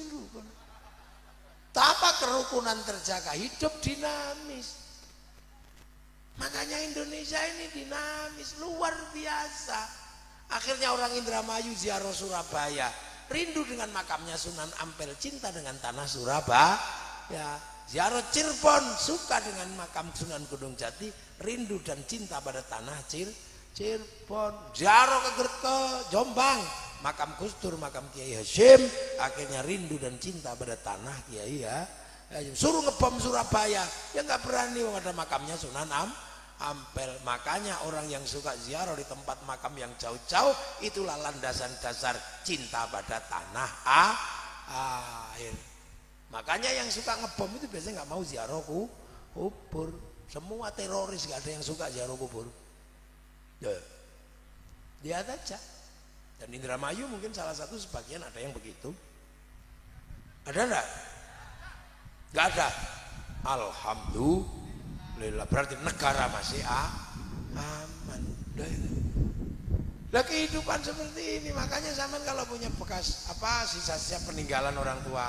Apa kerukunan terjaga, hidup dinamis. Makanya Indonesia ini dinamis, luar biasa. Akhirnya orang Indramayu ziarah Surabaya. rindu dengan makamnya Sunan Ampel, cinta dengan tanah Surabaya. Ziarah Cirebon, suka dengan makam Sunan Gunung Jati, rindu dan cinta pada tanah Cirebon. Ziarah ke Jombang, makam Gus Dur, makam Kiai Hasyim, akhirnya rindu dan cinta pada tanah Kiai suruh ngebom Surabaya, ya nggak berani, ada makamnya Sunan Ampel. Makanya orang yang suka ziarah di tempat makam yang jauh-jauh, itulah landasan dasar cinta pada tanah air. Makanya yang suka ngebom itu biasanya nggak mau ziarah kubur. Semua teroris nggak ada yang suka ziarah kubur. Ya, lihat aja. Dan Indramayu mungkin salah satu, sebagian ada yang begitu. Ada enggak? Nggak ada. Alhamdulillah, berarti negara masih aman. Lah kehidupan seperti ini, makanya zaman kalau punya bekas sisa-sisa peninggalan orang tua,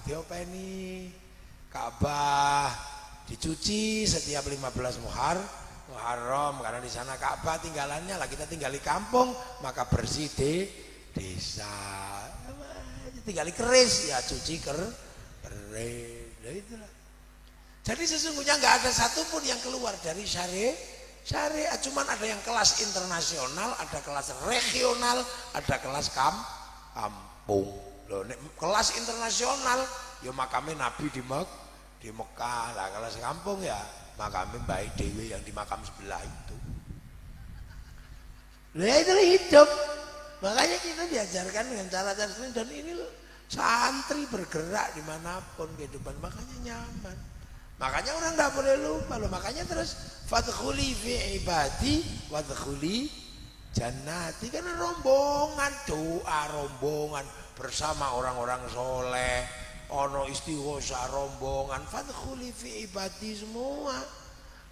diopeni, Ka'bah dicuci setiap 15 Muharram, karena di sana Ka'bah tinggalannya lah, kita tinggal di kampung, maka bersih desa. Tinggal di keris, ya cuci keris. Itulah. Jadi sesungguhnya nggak ada satupun yang keluar dari syariat, cuman ada yang kelas internasional, ada kelas regional, ada kelas kampung. Loh, kelas internasional ya makamnya Nabi di Mekah lah, kelas kampung ya makamnya Baik Dewi yang di makam sebelah itu. Nah itu hidup. Makanya kita diajarkan dengan cara-cara seperti ini, dan ini loh, santri bergerak dimanapun kehidupan, makanya nyaman. Makanya orang nggak boleh lupa loh. Makanya terus fadkhuli fi ibadi wadkhuli jannati, karena rombongan, doa rombongan bersama orang-orang soleh, ono istighosa rombongan, fadkhuli fi ibadi semua.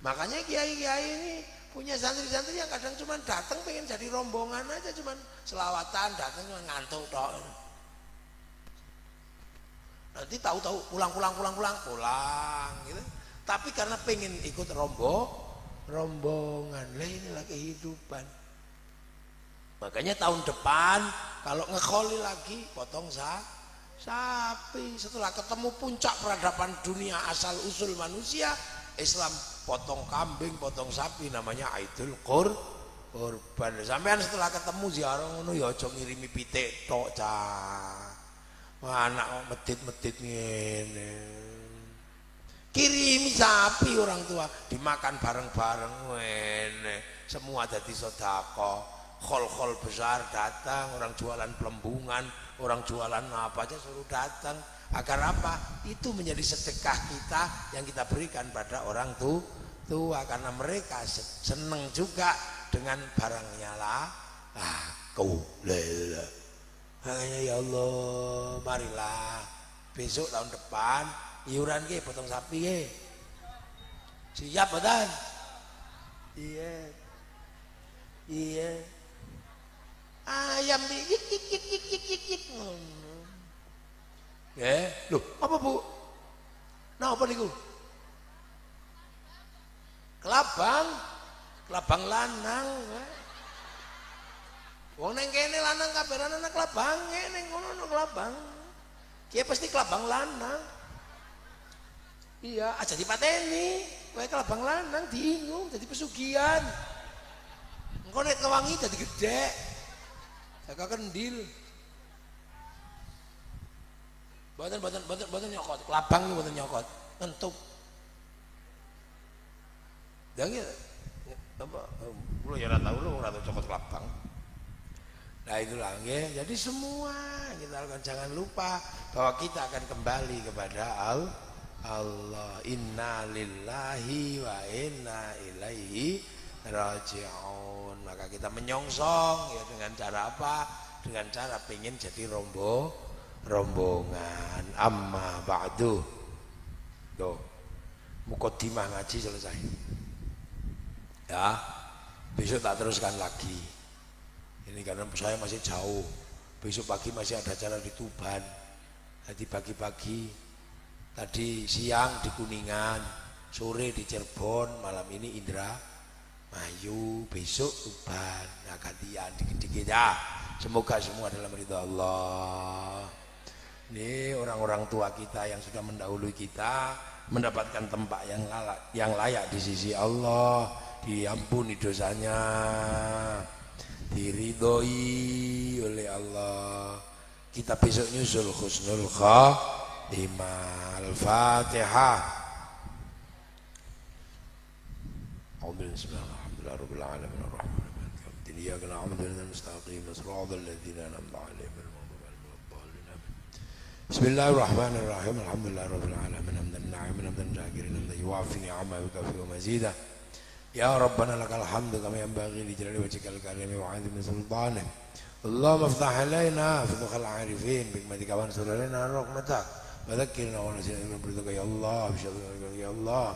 Makanya kiai-kiai ini punya santri-santri yang kadang cuma datang pengen jadi rombongan aja, cuma selawatan, datang cuma ngantuk tok. Nanti tahu-tahu pulang gitu. Tapi karena pengen ikut rombongan. Lah inilah kehidupan. Makanya tahun depan kalau ngekholi lagi potong sapi. Setelah ketemu puncak peradaban dunia asal usul manusia, Islam potong kambing, potong sapi, namanya Aidul Kurban. Sampean setelah ketemu ziarah ngono ya aja ngirimi pitik tok cah. Anak medit-medit ngene. Kirimi sapi orang tua, dimakan bareng-bareng ngene. Semua jadi sedekah. Khol-khol besar datang, orang jualan pelembungan, orang jualan apa aja suruh datang. Agar apa? Itu menjadi sedekah kita yang kita berikan pada orang tua, karena mereka seneng juga dengan barangnya lah. Aku lelah. Makanya ya Allah, marilah besok tahun depan iuran ke potong sapi ke. Siap betul? Iya. Ayam yik. Loh, apa Bu? Nah, apa niku? Kelabang lanang. Wong neng kene lanang kabaran anak kelabang, neng kono kelabang. Kia pasti kelabang lanang. Iya, aja dipateni. Kowe kelabang lanang diingung jadi pesugihan. Engko nek kewangi jadi gede. Jaga kendil. Boten nyokot, kelabang niku boten nyokot, ngentup. Dan apa? Kulo ya ora tau lho, ora tau cokot kelabang. Nah itulah ya. Jadi semua kita akan, jangan lupa bahwa kita akan kembali kepada Allah. Inna lillahi wa inna ilaihi raji'un. Maka kita menyongsong ya dengan cara apa? Dengan cara pengen jadi rombongan. Amma ba'du. Tuh. Mukaddimah ngaji selesai. Ya. Besok tak teruskan lagi. Ini karena saya masih jauh. Besok pagi masih ada acara di Tuban. Jadi pagi-pagi, tadi siang di Kuningan, sore di Cirebon, malam ini Indramayu, besok Tuban. Nah gantian dikit-dikit ya. Semoga semua dalam ridha Allah. Ini orang-orang tua kita yang sudah mendahului kita mendapatkan tempat yang layak di sisi Allah, diampuni dosanya, diridhoi oleh Allah. Kita besok nyusul husnul khatimah. Al-Fatihah. Alhamdulillah rabbil alamin arrahmanir rahim. Iyyaka na'budu wa iyyaka nasta'in. Shiratal ladzina an'amta 'alaihim ghairil maghdubi 'alaihim waladdallin. Bismillahirrahmanirrahim. Alhamdulillah rabbil alamin hamdan na'iman hamdan syakiran hamdan yuwafi ni'amahu wa yukafi mazidah. Ya Rabbana lakal hamdu kama yanbaghi li jalali wajhikal karimi wa 'azimi sultanik. Allahumma iftah alaina futuhal 'arifin bi hikmatika wa ansur alaina rahmatak. Wa dhakkirna wa nasina min fadlika ya Allah, bi syarika ya Allah.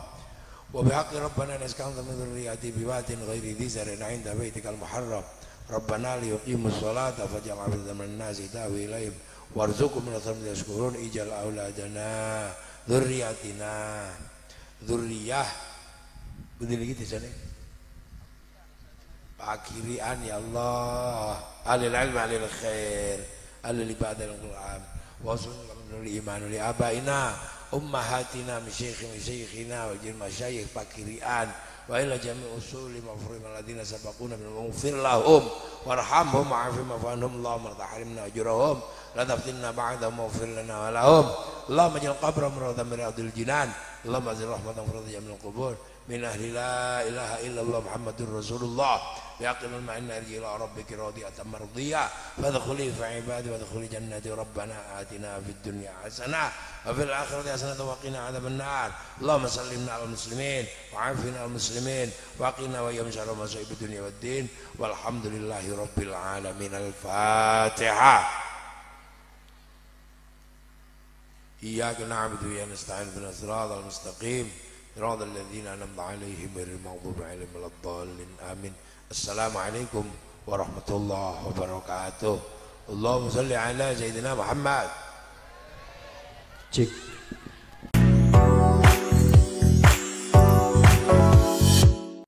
Wa bihaqqi rabbana naskanta min dhurriyyati bi watin ghairi dhi zarin 'inda baitikal muharram. Rabbana liyuqimus salata faj'al 'afidatan minan nasi tahwi ilaihim warzuqhum min ath-thamarati yashkurun ij'al auladana dzurriyyatina dzurriyyah begini gitu sana pakirian ya Allah alil ilmi alil khair alil ibadil Qur'an wa sunnul iman li abaina ummahatina misyikhina wa jil masyayikh pakirian wa ila jami' usuli mafruhim alladhina sabaquna bil maghfir lahum warhamhum wa'afim afanhum Allahumma tahrimna ajrahum la taftinna ba'dahum waghfir lana wa lahum Allahumma jal qabrahum rawdan min riyadil jinan Allahumma zil rahmatan fardiyya min al-qubur min ahli la ilaha illallah Muhammadur Rasulullah yaqinul ma'inna ila rabbika radiyatan mardiyah fadkhuli fi ibadi wadkhuli jannati rabbana atina fid dunya hasanah wa fil akhirati hasanah wa qina adzaban nar Allahumma sallimna al muslimin wa afina al muslimin wa qina wa yamshara masaib dunya wad din walhamdulillahi rabbil alamin. Al-Fatihah. Iyyaka na'budu wa iyyaka nasta'in ihdinas siratal mustaqim صراط الذين أنعمت عليهم غير المغضوب عليهم ولا الضالين آمين. السلام عليكم ورحمة الله وبركاته. اللهم صل على سيدنا محمد. Cik.